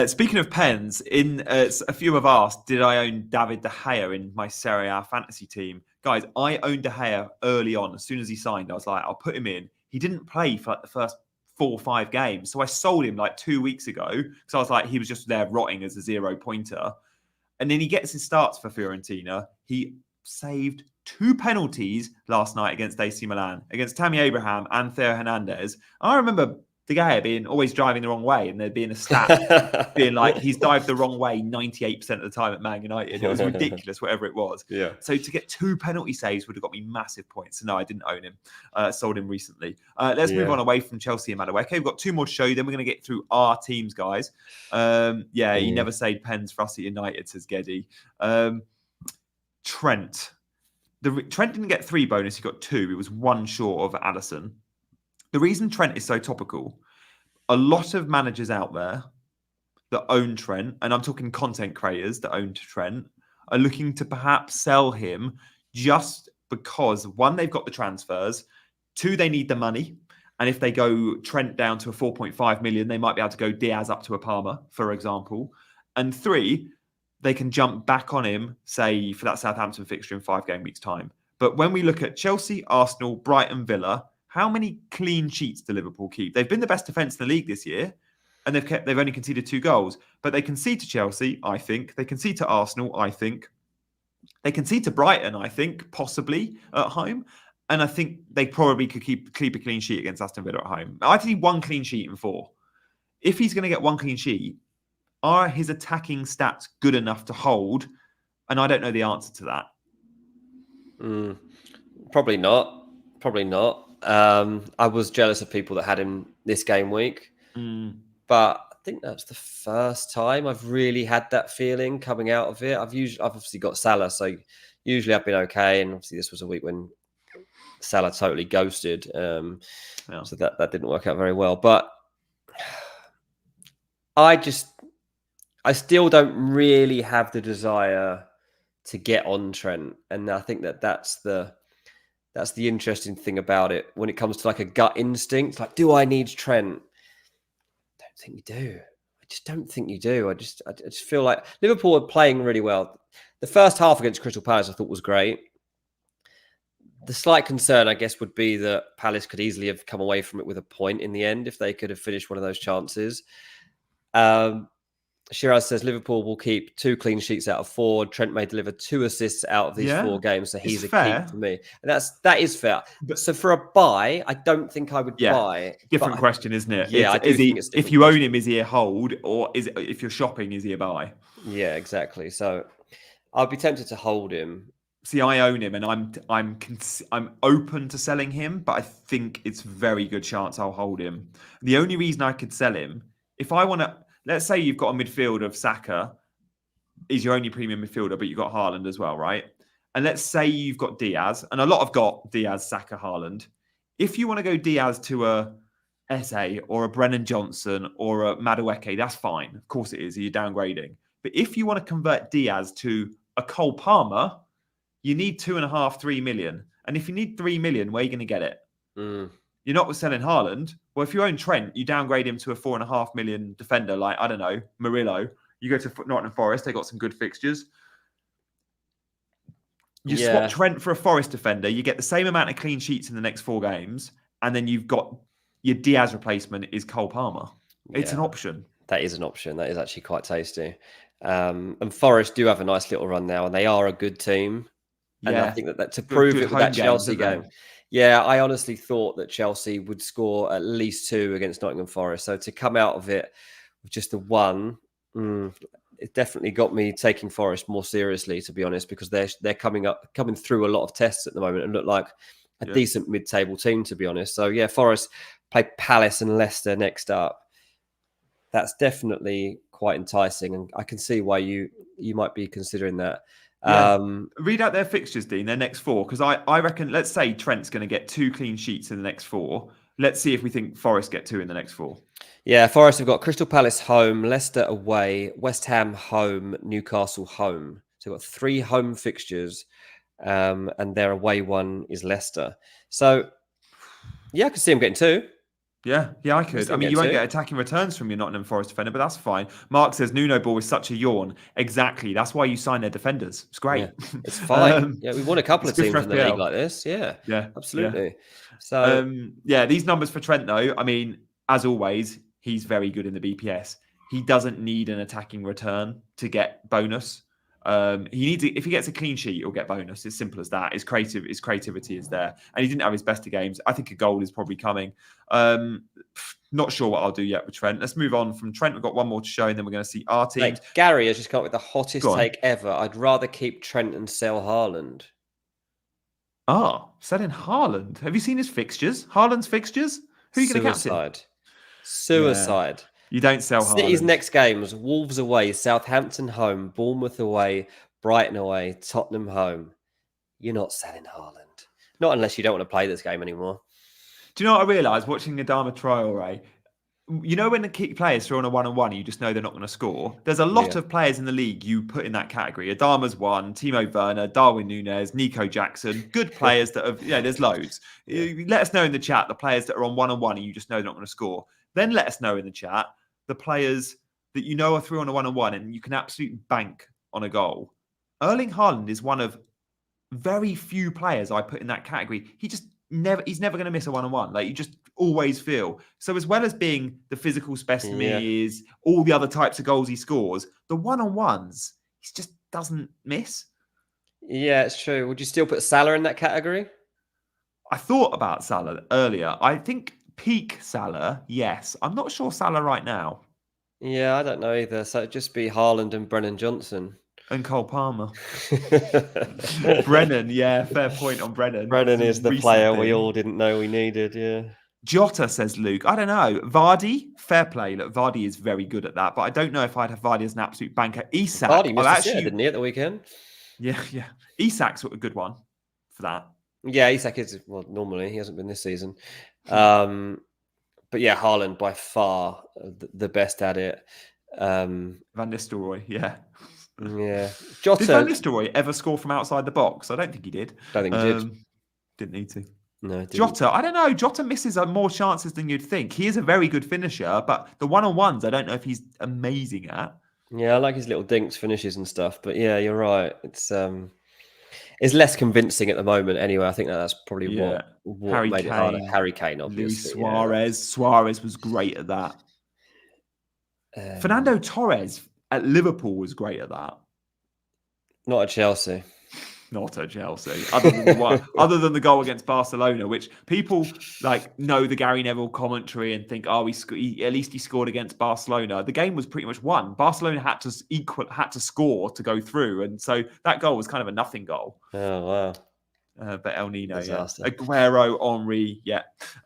[SPEAKER 1] Speaking of pens, a few have asked, did I own David De Gea in my Serie A fantasy team? Guys, I owned De Gea early on. As soon as he signed, I was like, I'll put him in. He didn't play for like the first 4 or 5 games. So I sold him like 2 weeks ago because I was like, he was just there rotting as a 0-pointer. And then he gets his starts for Fiorentina. He saved 2 penalties last night against AC Milan, against Tammy Abraham and Theo Hernandez. I remember De Gea being always driving the wrong way, and there being a stat being like he's dived the wrong way 98% of the time at Man United. It was ridiculous, whatever it was.
[SPEAKER 2] Yeah.
[SPEAKER 1] So to get 2 penalty saves would have got me massive points. So no, I didn't own him. Sold him recently. Let's move on away from Chelsea and Madueke. We've got 2 more to show you. Then we're going to get through our teams, guys. He never saved pens for us at United, says Geddy. Trent. Trent didn't get 3 bonus. He got 2. It was 1 short of Addison. The reason Trent is so topical, a lot of managers out there that own Trent, and I'm talking content creators that own Trent, are looking to perhaps sell him just because, 1, they've got the transfers, 2, they need the money. And if they go Trent down to a 4.5 million, they might be able to go Diaz up to a Palmer, for example. And 3, they can jump back on him, say, for that Southampton fixture in 5 game weeks' time. But when we look at Chelsea, Arsenal, Brighton, Villa, how many clean sheets do Liverpool keep? They've been the best defence in the league this year, and they've only conceded 2 goals. But they concede to Chelsea, I think. They concede to Arsenal, I think. They concede to Brighton, I think, possibly at home. And I think they probably could keep a clean sheet against Aston Villa at home. I think 1 clean sheet in 4. If he's going to get 1 clean sheet, are his attacking stats good enough to hold? And I don't know the answer to that.
[SPEAKER 2] Probably not. I was jealous of people that had him this game week, but I think that's the first time I've really had that feeling coming out of it. I've obviously got Salah, so usually I've been okay, and obviously this was a week when Salah totally ghosted, so that didn't work out very well. But I still don't really have the desire to get on Trent, and I think that's the interesting thing about it when it comes to like a gut instinct. Like, do I need Trent? I don't think you do. I just don't think you do. I just feel like Liverpool are playing really well. The first half against Crystal Palace I thought was great. The slight concern, I guess, would be that Palace could easily have come away from it with a point in the end if they could have finished one of those chances. Shiraz says Liverpool will keep 2 clean sheets out of 4. Trent may deliver 2 assists out of these 4 games, so he's a keep for me. And that is fair. But so for a buy, I don't think I would buy.
[SPEAKER 1] Different question, isn't it?
[SPEAKER 2] Yeah, I do think it's
[SPEAKER 1] if you own him, is he a hold, or if you're shopping, is he a buy?
[SPEAKER 2] Yeah, exactly. So I'd be tempted to hold him.
[SPEAKER 1] See, I own him, and I'm open to selling him, but I think it's a very good chance I'll hold him. The only reason I could sell him, if I want to. Let's say you've got a midfield of Saka, is your only premium midfielder, but you've got Haaland as well, right? And let's say you've got Diaz, and a lot have got Diaz, Saka, Haaland. If you want to go Diaz to a Eze or a Brennan Johnson or a Madueke, that's fine. Of course it is. You're downgrading. But if you want to convert Diaz to a Cole Palmer, you need 2.5, 3 million. And if you need 3 million, where are you going to get it? You're not selling Haaland. Well, if you own Trent, you downgrade him to a 4.5 million defender, like, I don't know, Murillo. You go to Nottingham Forest, they got some good fixtures. You swap Trent for a Forest defender, you get the same amount of clean sheets in the next 4 games, and then you've got your Diaz replacement is Cole Palmer. It's an option. That
[SPEAKER 2] is an option. That is actually quite tasty. And Forest do have a nice little run now, and they are a good team. And I think that to prove it with that Chelsea game. Yeah, I honestly thought that Chelsea would score at least 2 against Nottingham Forest. So to come out of it with just the 1, it definitely got me taking Forest more seriously, to be honest, because they're coming through a lot of tests at the moment and look like a decent mid-table team, to be honest. So yeah, Forest play Palace and Leicester next up. That's definitely quite enticing, and I can see why you might be considering that.
[SPEAKER 1] Read out their fixtures, Dean, their next 4, because I reckon, let's say Trent's going to get 2 clean sheets in the next 4. Let's see if we think Forest get 2 in the next 4.
[SPEAKER 2] Yeah, Forest have got Crystal Palace home, Leicester away, West Ham home, Newcastle home. So we've got 3 home fixtures, and their away one is Leicester. So yeah, I could see them getting 2.
[SPEAKER 1] Yeah, I could. I mean, you won't get attacking returns from your Nottingham Forest defender, but that's fine. Mark says Nuno ball is such a yawn. Exactly. That's why you sign their defenders. It's great.
[SPEAKER 2] Yeah, it's fine. We won a couple of teams in the league like this. Yeah, absolutely.
[SPEAKER 1] Yeah. So these numbers for Trent, though, I mean, as always, he's very good in the BPS. He doesn't need an attacking return to get bonus. He needs if he gets a clean sheet, he'll get bonus. It's simple as that. His creativity is there, and he didn't have his best of games. I think a goal is probably coming. Not sure what I'll do yet with Trent. Let's move on from Trent. We've got one more to show, and then we're going to see our teams.
[SPEAKER 2] Gary has just come up with the hottest take ever. I'd rather keep Trent and sell Haaland.
[SPEAKER 1] Selling Haaland. Have you seen his fixtures? Haaland's fixtures? Who are you going to captain?
[SPEAKER 2] Suicide.
[SPEAKER 1] Yeah. You don't sell Haaland.
[SPEAKER 2] City's next games: Wolves away, Southampton home, Bournemouth away, Brighton away, Tottenham home. You're not selling Haaland. Not unless you don't want to play this game anymore.
[SPEAKER 1] Do you know what I realised watching Adama Traore? You know when the key players throw on a 1-on-1, you just know they're not going to score. There's a lot of players in the league you put in that category. Adama's one, Timo Werner, Darwin Núñez, Nico Jackson. Good players that have, there's loads. Let us know in the chat the players that are on 1-on-1 and you just know they're not going to score. Then let us know in the chat the players that you know are through on a 1-on-1 and you can absolutely bank on a goal. Erling Haaland is one of very few players I put in that category. He's never going to miss a 1-on-1. Like, you just always feel. So as well as being the physical specimen he is, all the other types of goals he scores, the 1-on-1s, he just doesn't miss.
[SPEAKER 2] Yeah, it's true. Would you still put Salah in that category?
[SPEAKER 1] I thought about Salah earlier. I think peak Salah, yes. I'm not sure Salah right now.
[SPEAKER 2] Yeah, I don't know either. So it'd just be Haaland and Brennan Johnson.
[SPEAKER 1] And Cole Palmer. Brennan, fair point on Brennan.
[SPEAKER 2] Brennan is the player we all didn't know we needed,
[SPEAKER 1] Jota, says Luke. I don't know. Vardy, fair play. Look, Vardy is very good at that, but I don't know if I'd have Vardy as an absolute banker. Isak.
[SPEAKER 2] Vardy missed didn't he, at the weekend?
[SPEAKER 1] Yeah. Isak's a good one for that.
[SPEAKER 2] Yeah, Isak is, well, normally. He hasn't been this season. But yeah, Haaland by far the best at it.
[SPEAKER 1] Van Nistelrooy, Yeah.
[SPEAKER 2] Jota.
[SPEAKER 1] Did Van Nistelrooy ever score from outside the box? I don't think he did.
[SPEAKER 2] I don't think he did.
[SPEAKER 1] Didn't need to.
[SPEAKER 2] No, didn't.
[SPEAKER 1] Jota, I don't know. Jota misses more chances than you'd think. He is a very good finisher, but the 1-on-1s, I don't know if he's amazing at.
[SPEAKER 2] Yeah, I like his little dinks finishes and stuff. But yeah, you're right. It's less convincing at the moment. Anyway, I think that's probably what made it harder. Harry Kane, obviously.
[SPEAKER 1] Luis Suarez. Suarez was great at that. Fernando Torres at Liverpool was great at that.
[SPEAKER 2] Not at Chelsea.
[SPEAKER 1] Other than the goal against Barcelona, which people know the Gary Neville commentary and think, at least he scored against Barcelona. The game was pretty much won. Barcelona had to score to go through, and so that goal was kind of a nothing goal.
[SPEAKER 2] Oh wow!
[SPEAKER 1] But El Nino, Aguero, Henry,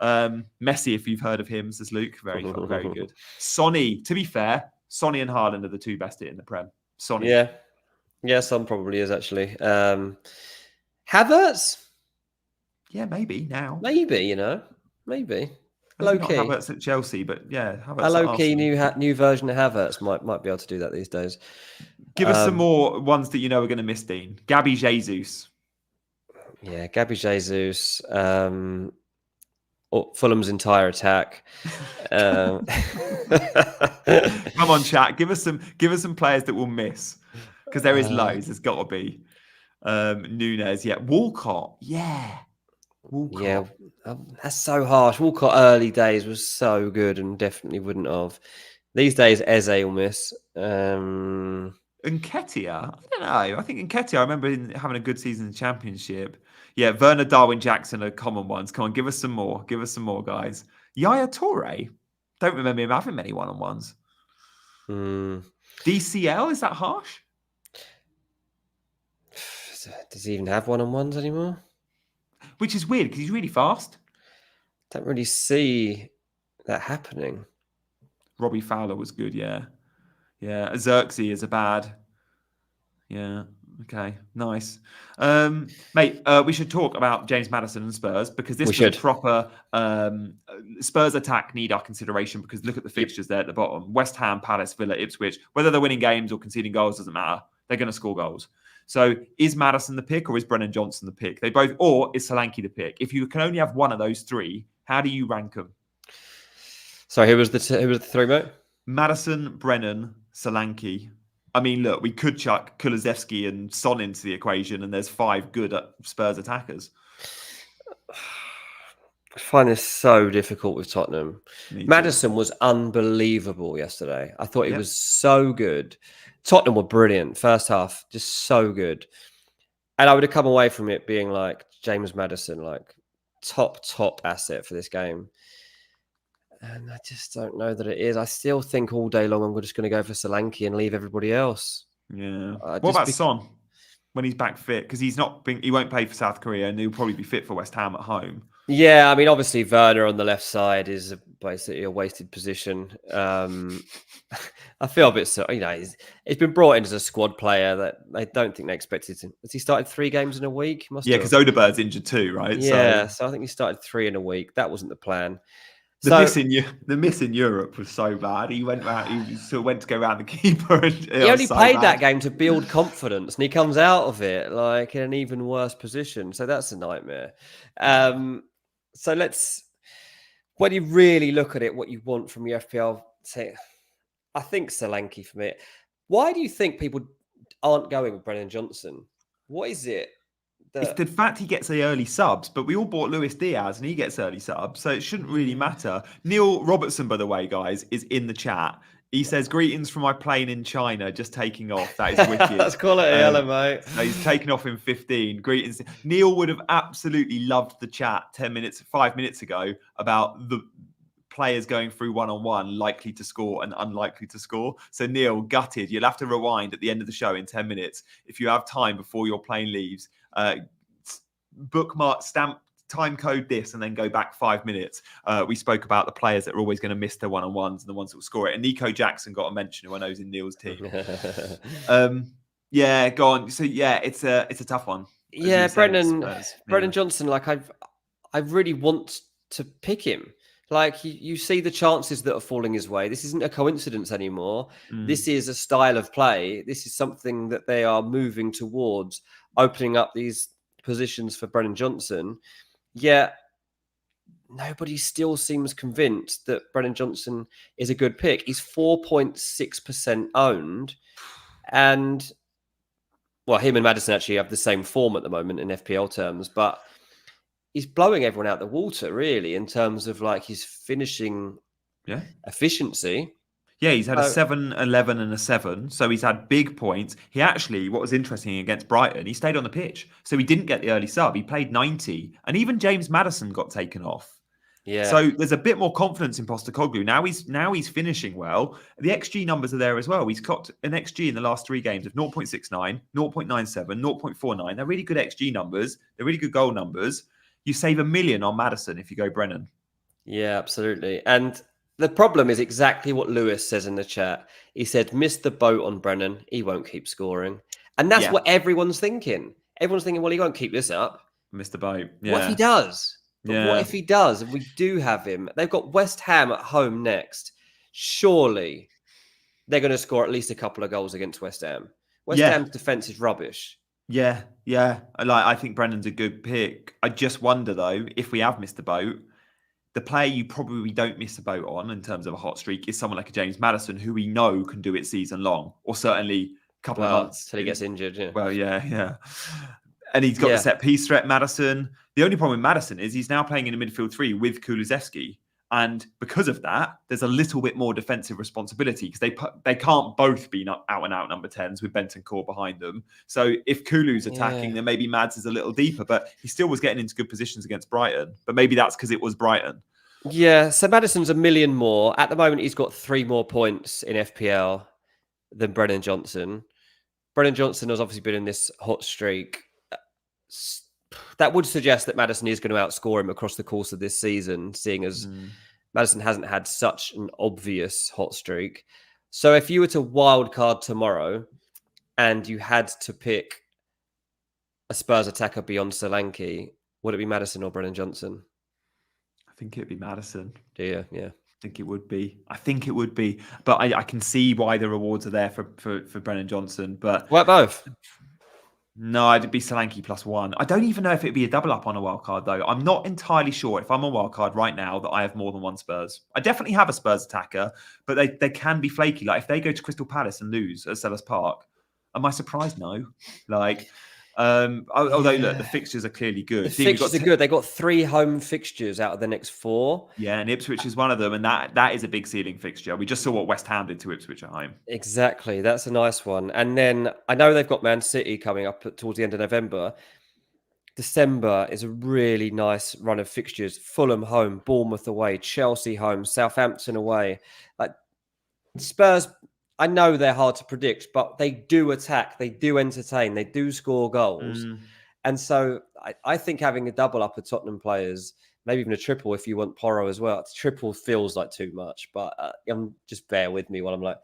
[SPEAKER 1] Messi, if you've heard of him, says Luke, very good. Sonny, to be fair, Sonny and Haaland are the two best in the Prem. Sonny,
[SPEAKER 2] yeah, Son probably is actually. Havertz?
[SPEAKER 1] Yeah, maybe now.
[SPEAKER 2] Maybe, maybe. Low key.
[SPEAKER 1] Havertz at Chelsea, but Havertz.
[SPEAKER 2] A low key new version of Havertz might be able to do that these days.
[SPEAKER 1] Give us some more ones that are going to miss, Dean. Gabby Jesus.
[SPEAKER 2] Yeah, Gabby Jesus. Fulham's entire attack.
[SPEAKER 1] Come on, chat. Give us some players that will miss. Because there is loads. There's got to be. Núñez, Walcott, Walcott.
[SPEAKER 2] Yeah, that's so harsh. Walcott early days was so good and definitely wouldn't have. These days, Eze will miss.
[SPEAKER 1] Nketiah, I don't know. I think Nketiah, I remember having a good season in the Championship. Yeah, Werner, Darwin, Jackson are common ones. Come on, give us some more. Give us some more, guys. Yaya Toure, don't remember him having many 1-on-1s. DCL, is that harsh?
[SPEAKER 2] Does he even have 1-on-1s anymore?
[SPEAKER 1] Which is weird because he's really fast.
[SPEAKER 2] Don't really see that happening.
[SPEAKER 1] Robbie Fowler was good, yeah. Xerxes is a bad. Yeah. Okay. Nice. Mate, we should talk about James Maddison and Spurs because this was a proper Spurs attack need our consideration because look at the fixtures there at the bottom. West Ham, Palace, Villa, Ipswich. Whether they're winning games or conceding goals doesn't matter. They're going to score goals. So is Maddison the pick or is Brennan Johnson the pick? Or is Solanke the pick? If you can only have one of those three, how do you rank them?
[SPEAKER 2] Sorry, who was the three, mate?
[SPEAKER 1] Maddison, Brennan, Solanke. I mean, look, we could chuck Kulusevski and Son into the equation and there's 5 good Spurs attackers.
[SPEAKER 2] I find this so difficult with Tottenham.
[SPEAKER 1] Me too.
[SPEAKER 2] Maddison was unbelievable yesterday. I thought he
[SPEAKER 1] Yep.
[SPEAKER 2] was so good. Tottenham were brilliant. First half, just so good. And I would have come away from it being like James Maddison, like top asset for this game. And I just don't know that it is. I still think all day long I'm just going to go for Solanke and leave everybody else.
[SPEAKER 1] Yeah. What about Son when he's back fit? Because he won't play for South Korea, and he'll probably be fit for West Ham at home.
[SPEAKER 2] Yeah, I mean, obviously Werner on the left side is basically a wasted position. I feel a bit so, he's been brought in as a squad player that I don't think they expected him. Has he started 3 games in a week?
[SPEAKER 1] Because Odegaard's injured too, right?
[SPEAKER 2] Yeah, so I think he started 3 in a week. That wasn't the plan.
[SPEAKER 1] The miss in Europe was so bad. He went round. He sort of went to go around the keeper, and
[SPEAKER 2] he only played that game to build confidence, and he comes out of it like in an even worse position. So that's a nightmare. So when you really look at it, what you want from your FPL, I think Solanke for me. Why do you think people aren't going with Brennan Johnson? What is it?
[SPEAKER 1] It's the fact he gets the early subs, but we all bought Luis Diaz and he gets early subs, so it shouldn't really matter. Neil Robertson, by the way, guys, is in the chat. He says, "Greetings from my plane in China, just taking off." That is wicked.
[SPEAKER 2] That's quality, hello, mate.
[SPEAKER 1] So he's taken off in 15. Greetings. Neil would have absolutely loved the chat 5 minutes ago about the players going through one-on-one, likely to score and unlikely to score. So Neil, gutted. You'll have to rewind at the end of the show in 10 minutes. If you have time before your plane leaves, bookmark, stamp, time code this, and then go back 5 minutes. We spoke about the players that are always going to miss their one-on-ones and the ones that will score it. And Nico Jackson got a mention, who I know is in Neil's team. Yeah, go on. So yeah, it's a tough one.
[SPEAKER 2] Yeah, Brennan Johnson. Like I really want to pick him. Like you see the chances that are falling his way. This isn't a coincidence anymore. This is a style of play. This is something that they are moving towards, opening up these positions for Brennan Johnson. Yet nobody still seems convinced that Brennan Johnson is a good pick. He's 4.6% owned. And well, him and Maddison actually have the same form at the moment in FPL terms, but he's blowing everyone out the water, really, in terms of like his finishing efficiency.
[SPEAKER 1] Yeah, he's had a 7, 11 and a 7. So he's had big points. He actually, what was interesting against Brighton, he stayed on the pitch. So he didn't get the early sub. He played 90. And even James Maddison got taken off. Yeah. So there's a bit more confidence in Postecoglou. Now he's finishing well. The XG numbers are there as well. He's got an XG in the last 3 games of 0.69, 0.97, 0.49. They're really good XG numbers. They're really good goal numbers. You save $1 million on Maddison if you go Brennan.
[SPEAKER 2] Yeah, absolutely. And the problem is exactly what Lewis says in the chat. He said, "Missed the boat on Brennan. He won't keep scoring." And that's what everyone's thinking. Everyone's thinking, well, he won't keep this up.
[SPEAKER 1] Missed the boat. Yeah.
[SPEAKER 2] What if he does? But what if he does? And we do have him. They've got West Ham at home next. Surely they're going to score at least a couple of goals against West Ham. West Ham's defense is rubbish.
[SPEAKER 1] Yeah. I think Brennan's a good pick. I just wonder, though, if we have missed the boat, the player you probably don't miss a boat on in terms of a hot streak is someone like a James Maddison, who we know can do it season long, or certainly a couple of months
[SPEAKER 2] till he gets injured. Yeah.
[SPEAKER 1] Well, yeah. And he's got the set piece threat, Maddison. The only problem with Maddison is he's now playing in a midfield 3 with Kulusevski. And because of that, there's a little bit more defensive responsibility because they can't both be out and out number 10s with Bentancur behind them. So if Kulu's attacking, then maybe Mads is a little deeper, but he still was getting into good positions against Brighton. But maybe that's because it was Brighton.
[SPEAKER 2] Yeah, so Maddison's $1 million more. At the moment, he's got 3 more points in FPL than Brennan Johnson. Brennan Johnson has obviously been in this hot streak. That would suggest that Maddison is going to outscore him across the course of this season, seeing as Maddison hasn't had such an obvious hot streak. So if you were to wildcard tomorrow and you had to pick a Spurs attacker beyond Solanke, would it be Maddison or Brennan Johnson?
[SPEAKER 1] I think it'd be Maddison.
[SPEAKER 2] Do you? Yeah.
[SPEAKER 1] I think it would be. But I can see why the rewards are there for Brennan Johnson. But
[SPEAKER 2] what both?
[SPEAKER 1] No, it'd be Solanke +1. I don't even know if it'd be a double up on a wild card, though. I'm not entirely sure if I'm a wild card right now that I have more than one Spurs. I definitely have a Spurs attacker, but they can be flaky. Like if they go to Crystal Palace and lose at Selhurst Park, am I surprised? No. Although look, the fixtures are clearly good.
[SPEAKER 2] The fixtures are good. They got 3 home fixtures out of the next 4.
[SPEAKER 1] Yeah, and Ipswich is one of them, and that is a big ceiling fixture. We just saw what West Ham did to Ipswich at home.
[SPEAKER 2] Exactly, that's a nice one. And then I know they've got Man City coming up towards the end of November. December is a really nice run of fixtures. Fulham home, Bournemouth away, Chelsea home, Southampton away. Like Spurs, I know they're hard to predict, but they do attack, they do entertain, they do score goals. And so I think having a double up of Tottenham players, maybe even a triple if you want Porro as well. Triple feels like too much, but just bear with me while I'm like,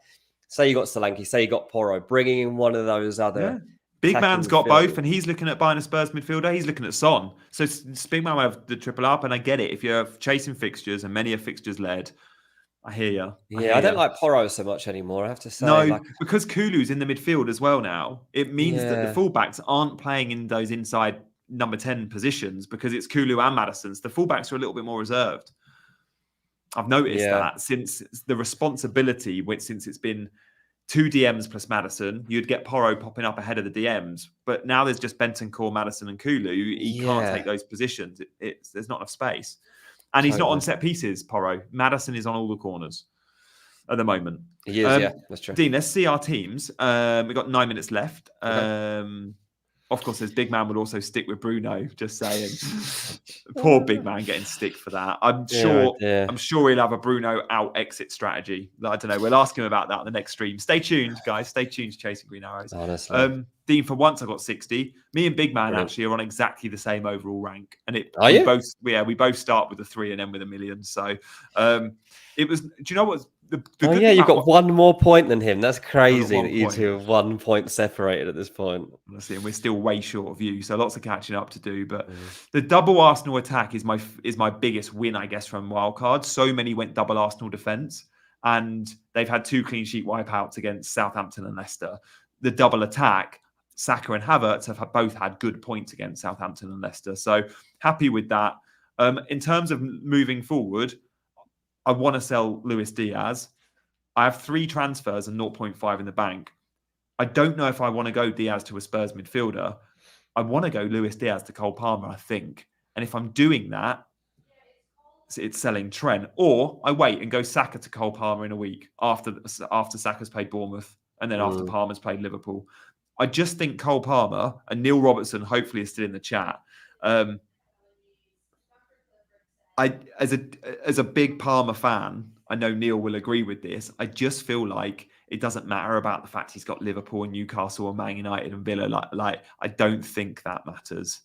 [SPEAKER 2] say you got Solanke, say you got Porro, bringing in one of those other...
[SPEAKER 1] Yeah. Big man's got both, and he's looking at buying a Spurs midfielder. He's looking at Son. So Big man will have the triple up, and I get it. If you're chasing fixtures, and many are fixtures led, I hear you.
[SPEAKER 2] Yeah, I don't like Porro so much anymore, I have to say.
[SPEAKER 1] No, because Kulu's in the midfield as well now. It means that the fullbacks aren't playing in those inside number 10 positions because it's Kulu and Maddison's. The fullbacks are a little bit more reserved. I've noticed that since the responsibility, since it's been 2 DMs plus Maddison, you'd get Porro popping up ahead of the DMs. But now there's just Bentancur, Maddison and Kulu. He can't take those positions. There's not enough space. And he's not on set pieces, Porro. Maddison is on all the corners at the moment.
[SPEAKER 2] He is, that's true.
[SPEAKER 1] Dean, let's see our teams. We've got 9 minutes left. Okay. Of course, his big man would also stick with Bruno, just saying. Poor big man getting stick for that. I'm sure he'll have a Bruno out exit strategy. I don't know. We'll ask him about that on the next stream. Stay tuned, guys. Stay tuned to Chasing Green Arrows.
[SPEAKER 2] Honestly.
[SPEAKER 1] Dean, for once I got 60. Me and Big Man actually are on exactly the same overall rank. And we both start with a 3 and end with a million. So it was, do you know what?
[SPEAKER 2] You've got one more point than him. That's crazy that you two have 1 point separated at this point.
[SPEAKER 1] Honestly, and we're still way short of you, so lots of catching up to do. But the double Arsenal attack is my biggest win, I guess, from Wildcard. So many went double Arsenal defence, and they've had 2 clean sheet wipeouts against Southampton and Leicester. The double attack, Saka and Havertz have both had good points against Southampton and Leicester. So happy with that. In terms of moving forward, I want to sell Luis Diaz. I have 3 transfers and 0.5 in the bank. I don't know if I want to go Diaz to a Spurs midfielder. I want to go Luis Diaz to Cole Palmer, I think. And if I'm doing that, it's selling Trent. Or I wait and go Saka to Cole Palmer in a week after Saka's played Bournemouth and then after Palmer's played Liverpool. I just think Cole Palmer and Neil Robertson hopefully is still in the chat. As a big Palmer fan, I know Neil will agree with this. I just feel like it doesn't matter about the fact he's got Liverpool and Newcastle and Man United and Villa. Like I don't think that matters.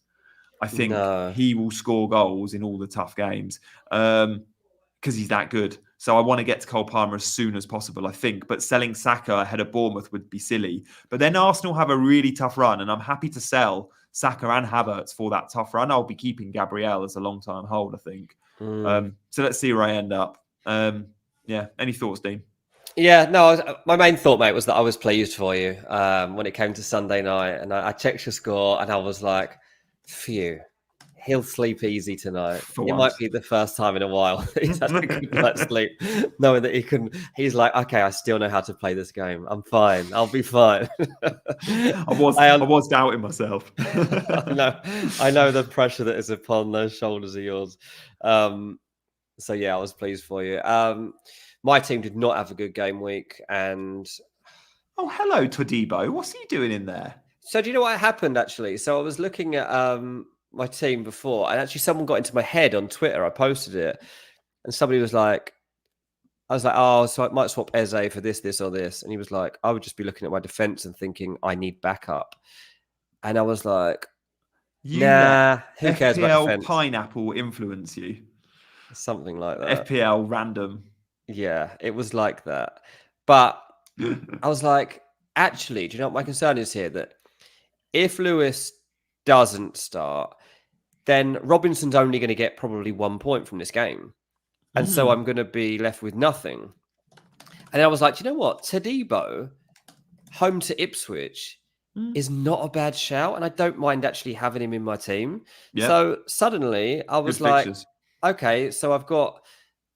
[SPEAKER 1] I think he will score goals in all the tough games because he's that good. So I want to get to Cole Palmer as soon as possible, I think. But selling Saka ahead of Bournemouth would be silly. But then Arsenal have a really tough run, and I'm happy to sell Saka and Havertz for that tough run. I'll be keeping Gabriel as a long-term hold, I think. So let's see where I end up. Any thoughts, Dean?
[SPEAKER 2] Yeah, no, my main thought, mate, was that I was pleased for you when it came to Sunday night. And I checked your score and I was like, phew, he'll sleep easy tonight. Might be the first time in a while he's had a good night's sleep, knowing that he's like, okay, I still know how to play this game. I'm fine. I'll be fine.
[SPEAKER 1] I was doubting myself.
[SPEAKER 2] I know the pressure that is upon those shoulders of yours. So yeah, I was pleased for you. My team did not have a good game week, and
[SPEAKER 1] hello, Todibo. What's he doing in there?
[SPEAKER 2] So do you know what happened actually? So I was looking at my team before, and actually someone got into my head on Twitter. I posted it, and somebody was like, I was like, oh, so I might swap Eze for this, or this. And he was like, I would just be looking at my defense and thinking I need backup. And I was like, who cares about defense?
[SPEAKER 1] Pineapple influence you.
[SPEAKER 2] Something like that.
[SPEAKER 1] FPL random.
[SPEAKER 2] Yeah, it was like that. But I was like, actually, do you know what my concern is here? That if Lewis doesn't start, then Robinson's only going to get probably 1 point from this game. And so I'm going to be left with nothing. And I was like, do you know what? Todibo, home to Ipswich, is not a bad shout. And I don't mind actually having him in my team. Yep. So suddenly I was like, okay, so I've got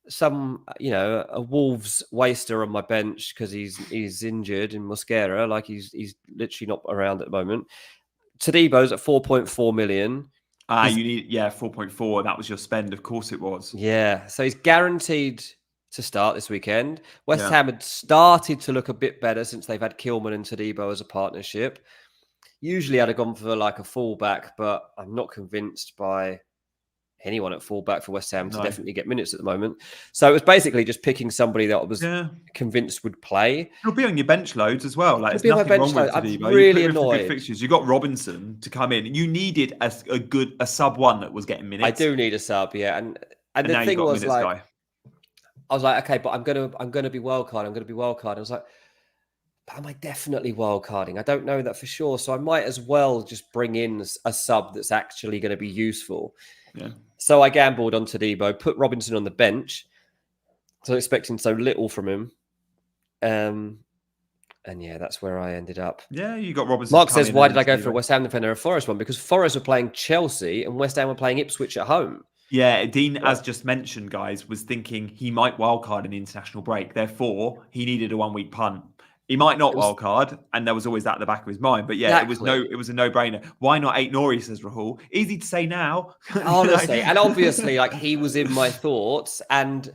[SPEAKER 2] some, a Wolves waster on my bench because he's injured in Mosquera. Like he's literally not around at the moment. Tadebo's at 4.4 million.
[SPEAKER 1] You need 4.4. That was your spend. Of course it was.
[SPEAKER 2] Yeah, so he's guaranteed to start this weekend. West Ham had started to look a bit better since they've had Kilman and Tadebo as a partnership. Usually I'd have gone for like a fullback, but I'm not convinced by anyone at fullback for West Ham to definitely get minutes at the moment. So it was basically just picking somebody that I was convinced would play.
[SPEAKER 1] He'll be on your bench loads as well. Like, there's nothing wrong with Tadebo.
[SPEAKER 2] I'm really annoyed.
[SPEAKER 1] Good fixtures. You got Robinson to come in. You needed a sub one that was getting minutes.
[SPEAKER 2] I do need a sub, yeah. And the thing was like, I was like, okay, but I'm gonna be wildcard. I'm gonna be wildcard. I was like, am I definitely wildcarding? I don't know that for sure. So I might as well just bring in a sub that's actually going to be useful.
[SPEAKER 1] Yeah.
[SPEAKER 2] So I gambled on Tadebo, put Robinson on the bench. So expecting so little from him. And yeah, that's where I ended up.
[SPEAKER 1] Yeah, you got Robinson.
[SPEAKER 2] Mark says, why did I go for a West Ham defender and a Forest one? Because Forest were playing Chelsea and West Ham were playing Ipswich at home.
[SPEAKER 1] Yeah, Dean, as just mentioned, guys, was thinking he might wildcard in the international break. Therefore, he needed a 1 week punt. He might not wildcard, and there was always that at the back of his mind. But yeah, it was a no-brainer. Why not 8 Nori, says Rahul. Easy to say now.
[SPEAKER 2] Honestly, and obviously, like, he was in my thoughts, and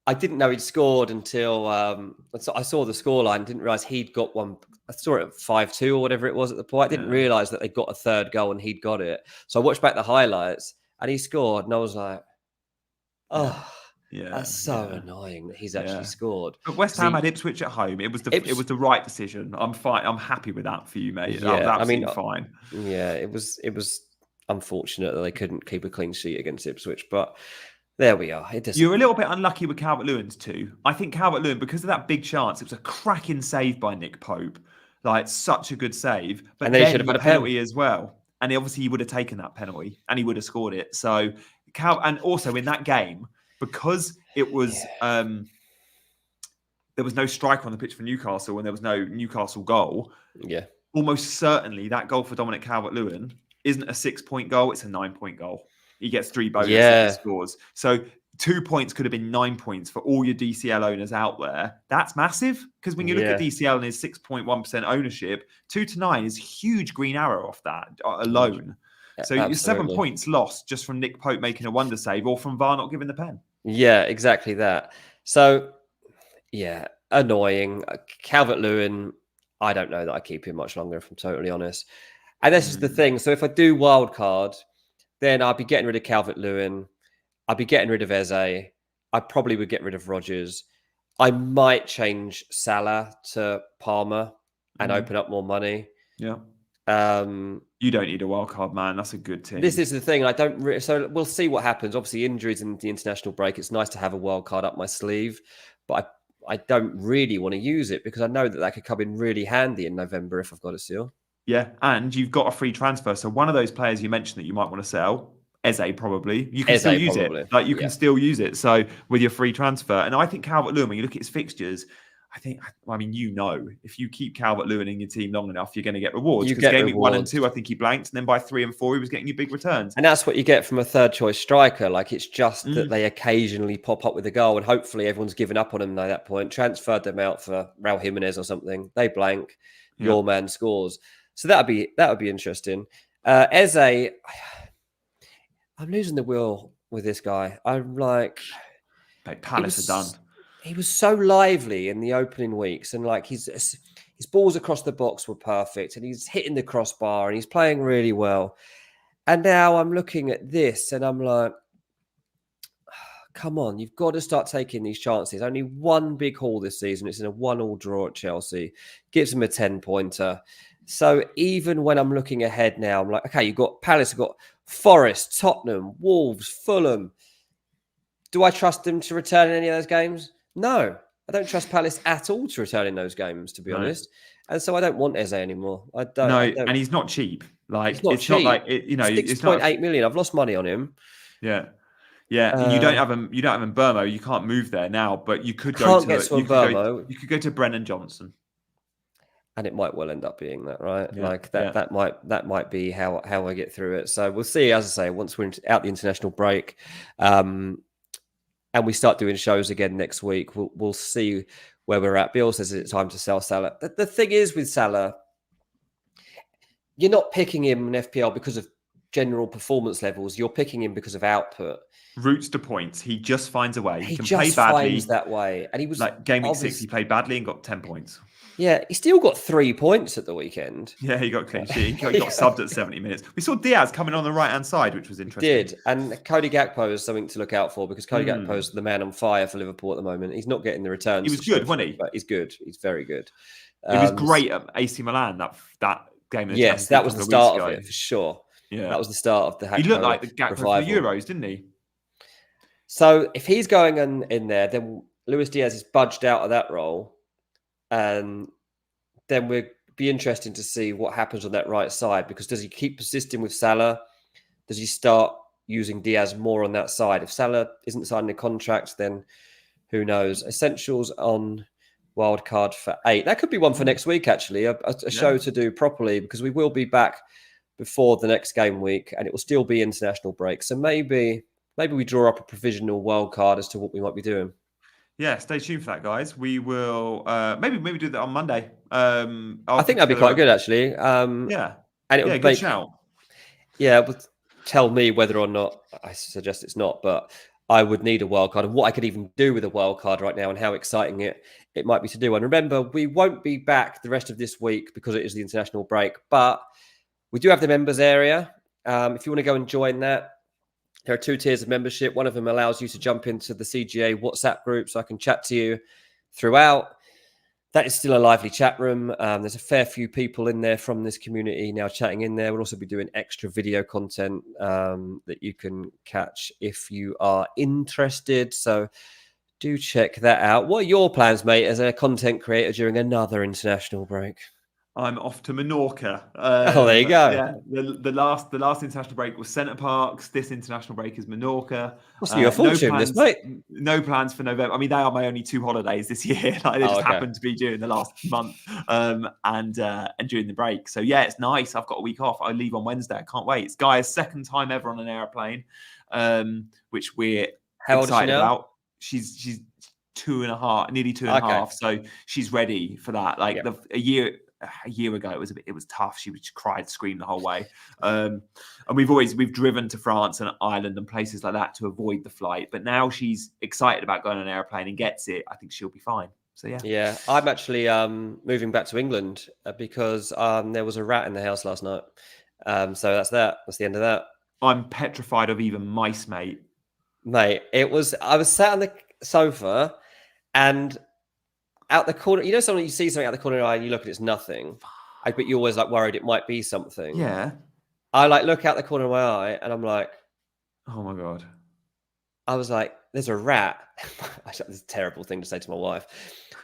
[SPEAKER 2] I didn't know he'd scored until I saw the scoreline. Didn't realize he'd got one. I saw it at 5-2 or whatever it was at the point. I didn't realize that they got a third goal and he'd got it. So I watched back the highlights, and he scored, and I was like, oh. Yeah, that's so annoying that he's actually scored.
[SPEAKER 1] But West Ham had Ipswich at home. It was the right decision. I'm fine. I'm happy with that for you, mate. Yeah, that was absolutely fine.
[SPEAKER 2] Yeah, it was unfortunate that they couldn't keep a clean sheet against Ipswich, but there we are.
[SPEAKER 1] You're a little bit unlucky with Calvert-Lewin's too. I think Calvert-Lewin, because of that big chance, it was a cracking save by Nick Pope. Like, such a good save. But and then he should have had a penalty as well. And obviously he would have taken that penalty and he would have scored it. So and also in that game, because it was there was no striker on the pitch for Newcastle and there was no Newcastle goal.
[SPEAKER 2] Yeah.
[SPEAKER 1] Almost certainly that goal for Dominic Calvert-Lewin isn't a 6-point goal, it's a 9-point goal. He gets 3 bonus if he scores. So 2 points could have been 9 points for all your DCL owners out there. That's massive, because when you look at DCL and his 6.1% ownership, 2 to 9 is huge green arrow off that alone. So you're 7 points lost just from Nick Pope making a wonder save or from VAR not giving the pen.
[SPEAKER 2] Yeah, exactly that. So, yeah, annoying. Calvert-Lewin, I don't know that I keep him much longer, if I'm totally honest. And this is the thing. So if I do wildcard, then I'll be getting rid of Calvert-Lewin. I'll be getting rid of Eze. I probably would get rid of Rodgers. I might change Salah to Palmer and open up more money.
[SPEAKER 1] Yeah. You don't need a wild card, man. That's a good team.
[SPEAKER 2] This is the thing. So we'll see what happens. Obviously, injuries in the international break. It's nice to have a wild card up my sleeve, but I don't really want to use it because I know that could come in really handy in November if I've got a seal.
[SPEAKER 1] Yeah, and you've got a free transfer. So one of those players you mentioned that you might want to sell, Eze probably, you can still use it. Like you can still use it. So with your free transfer, and I think Calvert-Lewin, when you look at his fixtures, if you keep Calvert-Lewin in your team long enough, you're going to get rewards. Because game week 1 and 2, I think he blanked, and then by 3 and 4, he was getting you big returns.
[SPEAKER 2] And that's what you get from a third choice striker. Like, it's just that they occasionally pop up with a goal, and hopefully everyone's given up on him at that point. Transferred them out for Raul Jimenez or something. They blank. Your man scores. So that would be interesting. Eze, I'm losing the will with this guy. I'm like,
[SPEAKER 1] Palace are done.
[SPEAKER 2] He was so lively in the opening weeks, and like his balls across the box were perfect, and he's hitting the crossbar, and he's playing really well. And now I'm looking at this, and I'm like, come on, you've got to start taking these chances. Only one big haul this season. It's in a 1-1 draw at Chelsea. Gives him a 10-pointer. So even when I'm looking ahead now, I'm like, okay, you've got Palace, you've got Forest, Tottenham, Wolves, Fulham. Do I trust them to return in any of those games? No, I don't trust Palace at all to return in those games, to be honest. And so I don't want Eze anymore. I don't.
[SPEAKER 1] And he's not cheap. Like,
[SPEAKER 2] it's not cheap.
[SPEAKER 1] Not like it,
[SPEAKER 2] it's 6.8 million. I've lost money on him.
[SPEAKER 1] Yeah. Yeah, you don't have him. You don't have him. Burmo. You can't move there now, but you could
[SPEAKER 2] go to Burmo.
[SPEAKER 1] You could go to Brennan Johnson,
[SPEAKER 2] and it might well end up being that, right? Yeah, like that. Yeah. That might be how I get through it. So we'll see. As I say, once we're out the international break, and we start doing shows again next week, we'll see where we're at. Bill says it's time to sell Salah. The thing is with Salah, you're not picking him in FPL because of general performance levels. You're picking him because of output.
[SPEAKER 1] Routes to points. He just finds a way.
[SPEAKER 2] He
[SPEAKER 1] can
[SPEAKER 2] just
[SPEAKER 1] play badly.
[SPEAKER 2] finds that way. And he was
[SPEAKER 1] like Gameweek 6, he played badly and got 10 points.
[SPEAKER 2] Yeah, he still got 3 points at the weekend.
[SPEAKER 1] Yeah, he got clean sheet. He got subbed at 70 minutes. We saw Diaz coming on the right-hand side, which was interesting.
[SPEAKER 2] He did. And Cody Gakpo is something to look out for because Cody Gakpo is the man on fire for Liverpool at the moment. He's not getting the returns.
[SPEAKER 1] He was good, wasn't he?
[SPEAKER 2] But he's good. He's very good.
[SPEAKER 1] It was great at AC Milan, that game.
[SPEAKER 2] Yes, that was the start of it, for sure.
[SPEAKER 1] Yeah,
[SPEAKER 2] that was the start of the Gakpo.
[SPEAKER 1] He looked like the Gakpo
[SPEAKER 2] revival.
[SPEAKER 1] for the Euros, didn't he?
[SPEAKER 2] So if he's going in there, then Luis Diaz is budged out of that role. And then we'll be interesting to see what happens on that right side, because does he keep persisting with Salah? Does he start using Diaz more on that side? If Salah isn't signing a contract, then who knows? Essentials on Wildcard for 8. That could be one for next week, actually, a show to do properly, because we will be back before the next game week and it will still be international break. So maybe we draw up a provisional wildcard as to what we might be doing.
[SPEAKER 1] Yeah, stay tuned for that, guys. We will maybe do that on Monday.
[SPEAKER 2] I think that'd be quite good, actually.
[SPEAKER 1] Yeah,
[SPEAKER 2] and it would
[SPEAKER 1] good shout.
[SPEAKER 2] Yeah, but tell me whether or not. I suggest it's not, but I would need a wild card and what I could even do with a wild card right now and how exciting it might be to do. And remember, we won't be back the rest of this week because it is the international break, but we do have the members area. If you want to go and join that, there are 2 tiers of membership. One of them allows you to jump into the CGA WhatsApp group so I can chat to you throughout. That is still a lively chat room. There's a fair few people in there from this community now chatting in there. We'll also be doing extra video content that you can catch if you are interested. So do check that out. What are your plans, mate, as a content creator during another international break?
[SPEAKER 1] I'm off to Menorca.
[SPEAKER 2] There you go.
[SPEAKER 1] Yeah, the last international break was Centre Parks. This international break is Menorca.
[SPEAKER 2] What's your fortune, this, mate?
[SPEAKER 1] No plans for November. I mean, they are my only 2 holidays this year. Like, they just happened to be during the last month and during the break. So yeah, it's nice. I've got a week off. I leave on Wednesday. I can't wait. It's Guy's second time ever on an airplane, which we're excited about. She's 2.5, nearly 2.5. So she's ready for that. Like a year ago, it was tough. She cried, screamed the whole way. And we've driven to France and Ireland and places like that to avoid the flight. But now she's excited about going on an airplane and gets it. I think she'll be fine. So yeah. I'm
[SPEAKER 2] actually moving back to England because there was a rat in the house last night. So that's that. That's the end of that.
[SPEAKER 1] I'm petrified of even mice, mate.
[SPEAKER 2] Mate, I was sat on the sofa and out the corner, you know, you see something out the corner of your eye and you look and it's nothing. But you're always like worried it might be something.
[SPEAKER 1] Yeah.
[SPEAKER 2] I look out the corner of my eye and I'm like,
[SPEAKER 1] oh my God.
[SPEAKER 2] I was like, there's a rat. It's a terrible thing to say to my wife.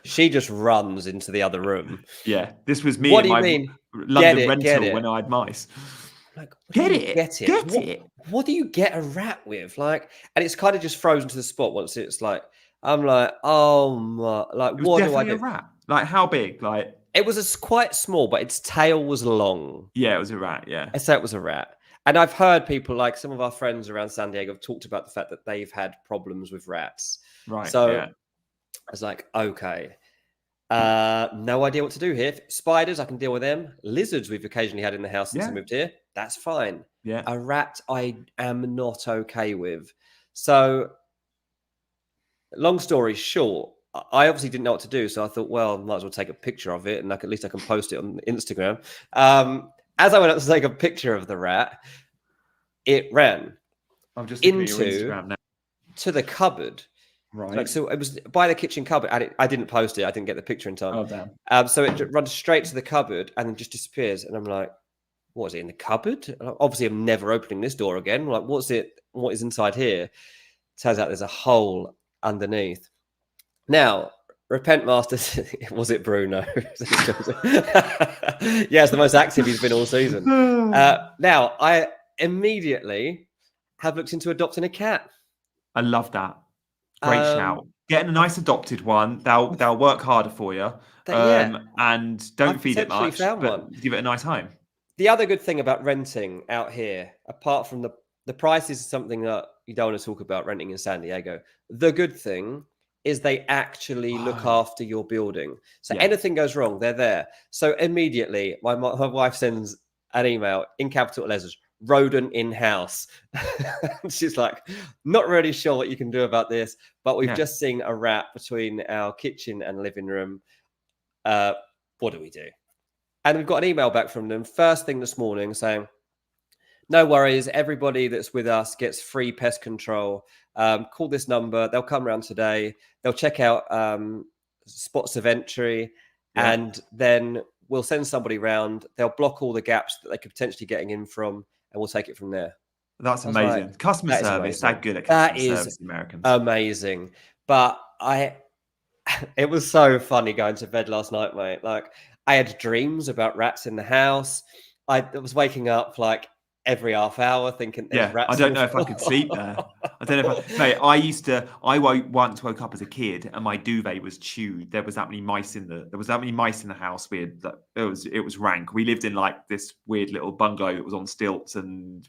[SPEAKER 2] She just runs into the other room.
[SPEAKER 1] Yeah. This was me.
[SPEAKER 2] What do you mean?
[SPEAKER 1] London rental when I had mice.
[SPEAKER 2] Like,
[SPEAKER 1] get it.
[SPEAKER 2] What do you get a rat with? Like, and it's kind of just frozen to the spot once it's like, I'm like, oh my, like, what do I do?
[SPEAKER 1] A rat. Like, how big? Like,
[SPEAKER 2] it was quite small, but its tail was long.
[SPEAKER 1] Yeah, it was a rat. Yeah,
[SPEAKER 2] I say it was a rat. And I've heard people, like some of our friends around San Diego, have talked about the fact that they've had problems with rats.
[SPEAKER 1] Right.
[SPEAKER 2] So I was like, okay, no idea what to do here. Spiders, I can deal with them. Lizards, we've occasionally had in the house since I moved here. That's fine.
[SPEAKER 1] Yeah.
[SPEAKER 2] A rat, I am not okay with. So, long story short, I obviously didn't know what to do. So I thought, well, I might as well take a picture of it and at least I can post it on Instagram. As I went up to take a picture of the rat, it ran to the cupboard.
[SPEAKER 1] Right.
[SPEAKER 2] So it was by the kitchen cupboard. And I didn't post it. I didn't get the picture in time.
[SPEAKER 1] Oh, damn.
[SPEAKER 2] So it runs straight to the cupboard and then just disappears. And I'm like, what is it in the cupboard? Obviously, I'm never opening this door again. I'm like, what's it? What is inside here? Turns out there's a hole underneath. Now, repent, Masters. Was it Bruno? Yeah, it's the most active he's been all season. Now, I immediately have looked into adopting a cat.
[SPEAKER 1] I love that. Great shout. Getting a nice adopted one. They'll work harder for you. And don't feed it much, but give it a nice home.
[SPEAKER 2] The other good thing about renting out here, apart from the price is something that you don't want to talk about renting in San Diego. The good thing is they actually look after your building. So anything goes wrong, they're there. So immediately, my wife sends an email in capital letters, rodent in house. She's like, not really sure what you can do about this, but we've just seen a rat between our kitchen and living room. What do we do? And we've got an email back from them first thing this morning saying, no worries, everybody that's with us gets free pest control. Call this number. They'll come around today. They'll check out spots of entry, and then we'll send somebody round. They'll block all the gaps that they could potentially getting in from, and we'll take it from there.
[SPEAKER 1] That's amazing. Like, customer service, that good at customer service, Americans.
[SPEAKER 2] Amazing. But it was so funny going to bed last night, mate. Like, I had dreams about rats in the house. I was waking up like every half hour thinking rats.
[SPEAKER 1] I don't know if I could sleep there. I don't know if I once woke up as a kid and my duvet was chewed. There was that many mice in the house. It was rank. We lived in like this weird little bungalow that was on stilts, and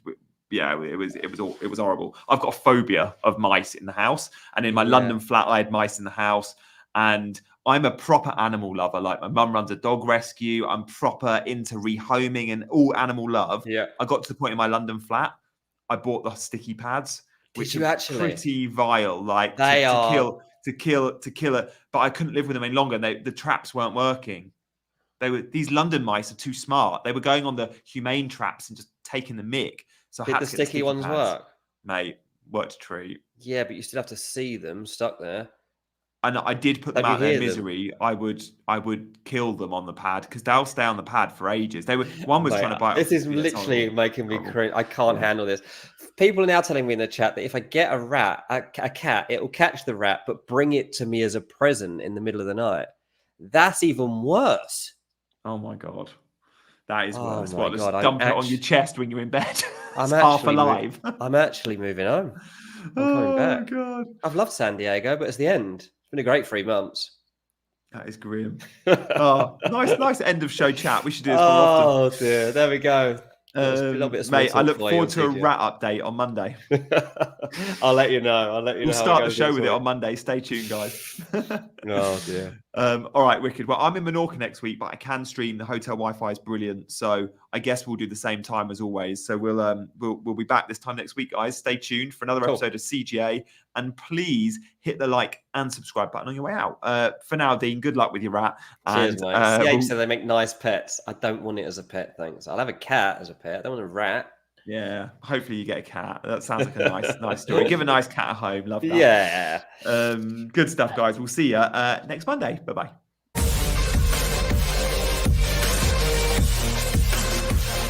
[SPEAKER 1] it was horrible. I've got a phobia of mice in the house, and in my London flat I had mice in the house. And I'm a proper animal lover. Like, my mum runs a dog rescue. I'm proper into rehoming and all animal love.
[SPEAKER 2] Yeah.
[SPEAKER 1] I got to the point in my London flat, I bought the sticky pads, which are pretty vile. Like, to kill it. But I couldn't live with them any longer. The traps weren't working. These London mice are too smart. They were going on the humane traps and just taking the mick. So
[SPEAKER 2] did the sticky ones work?
[SPEAKER 1] Mate, worked a treat.
[SPEAKER 2] Yeah, but you still have to see them stuck there.
[SPEAKER 1] And I did put them out of their misery. I would kill them on the pad because they'll stay on the pad for ages. One was trying to bite.
[SPEAKER 2] This is literally making me cringe. I can't handle this. People are now telling me in the chat that if I get a cat, it will catch the rat, but bring it to me as a present in the middle of the night. That's even worse.
[SPEAKER 1] Oh my God. That is worse. Dump it on your chest when you're in bed.
[SPEAKER 2] I'm
[SPEAKER 1] half alive.
[SPEAKER 2] I'm actually moving home. I'm coming back.
[SPEAKER 1] God.
[SPEAKER 2] I've loved San Diego, but it's the end. It's been a great 3 months.
[SPEAKER 1] That is grim. Nice end of show chat. We should do this more often.
[SPEAKER 2] Oh dear, there we go.
[SPEAKER 1] Mate, I look forward to a rat update on Monday.
[SPEAKER 2] I'll let you know.
[SPEAKER 1] We'll start the show with it on Monday. Stay tuned, guys.
[SPEAKER 2] Oh dear.
[SPEAKER 1] All right, wicked. Well, I'm in Menorca next week, but I can stream. The hotel Wi-Fi is brilliant, so I guess we'll do the same time as always. So we'll be back this time next week, guys. Stay tuned for another episode of CGA, and please hit the like and subscribe button on your way out. For now, Dean, good luck with your rat.
[SPEAKER 2] Cheers, mate. CH said they make nice pets. I don't want it as a pet, thanks. I'll have a cat as a pet. I don't want a rat.
[SPEAKER 1] Yeah, hopefully you get a cat. That sounds like a nice story. Give a nice cat a home. Love that.
[SPEAKER 2] Yeah.
[SPEAKER 1] Good stuff, guys. We'll see you next Monday. Bye-bye.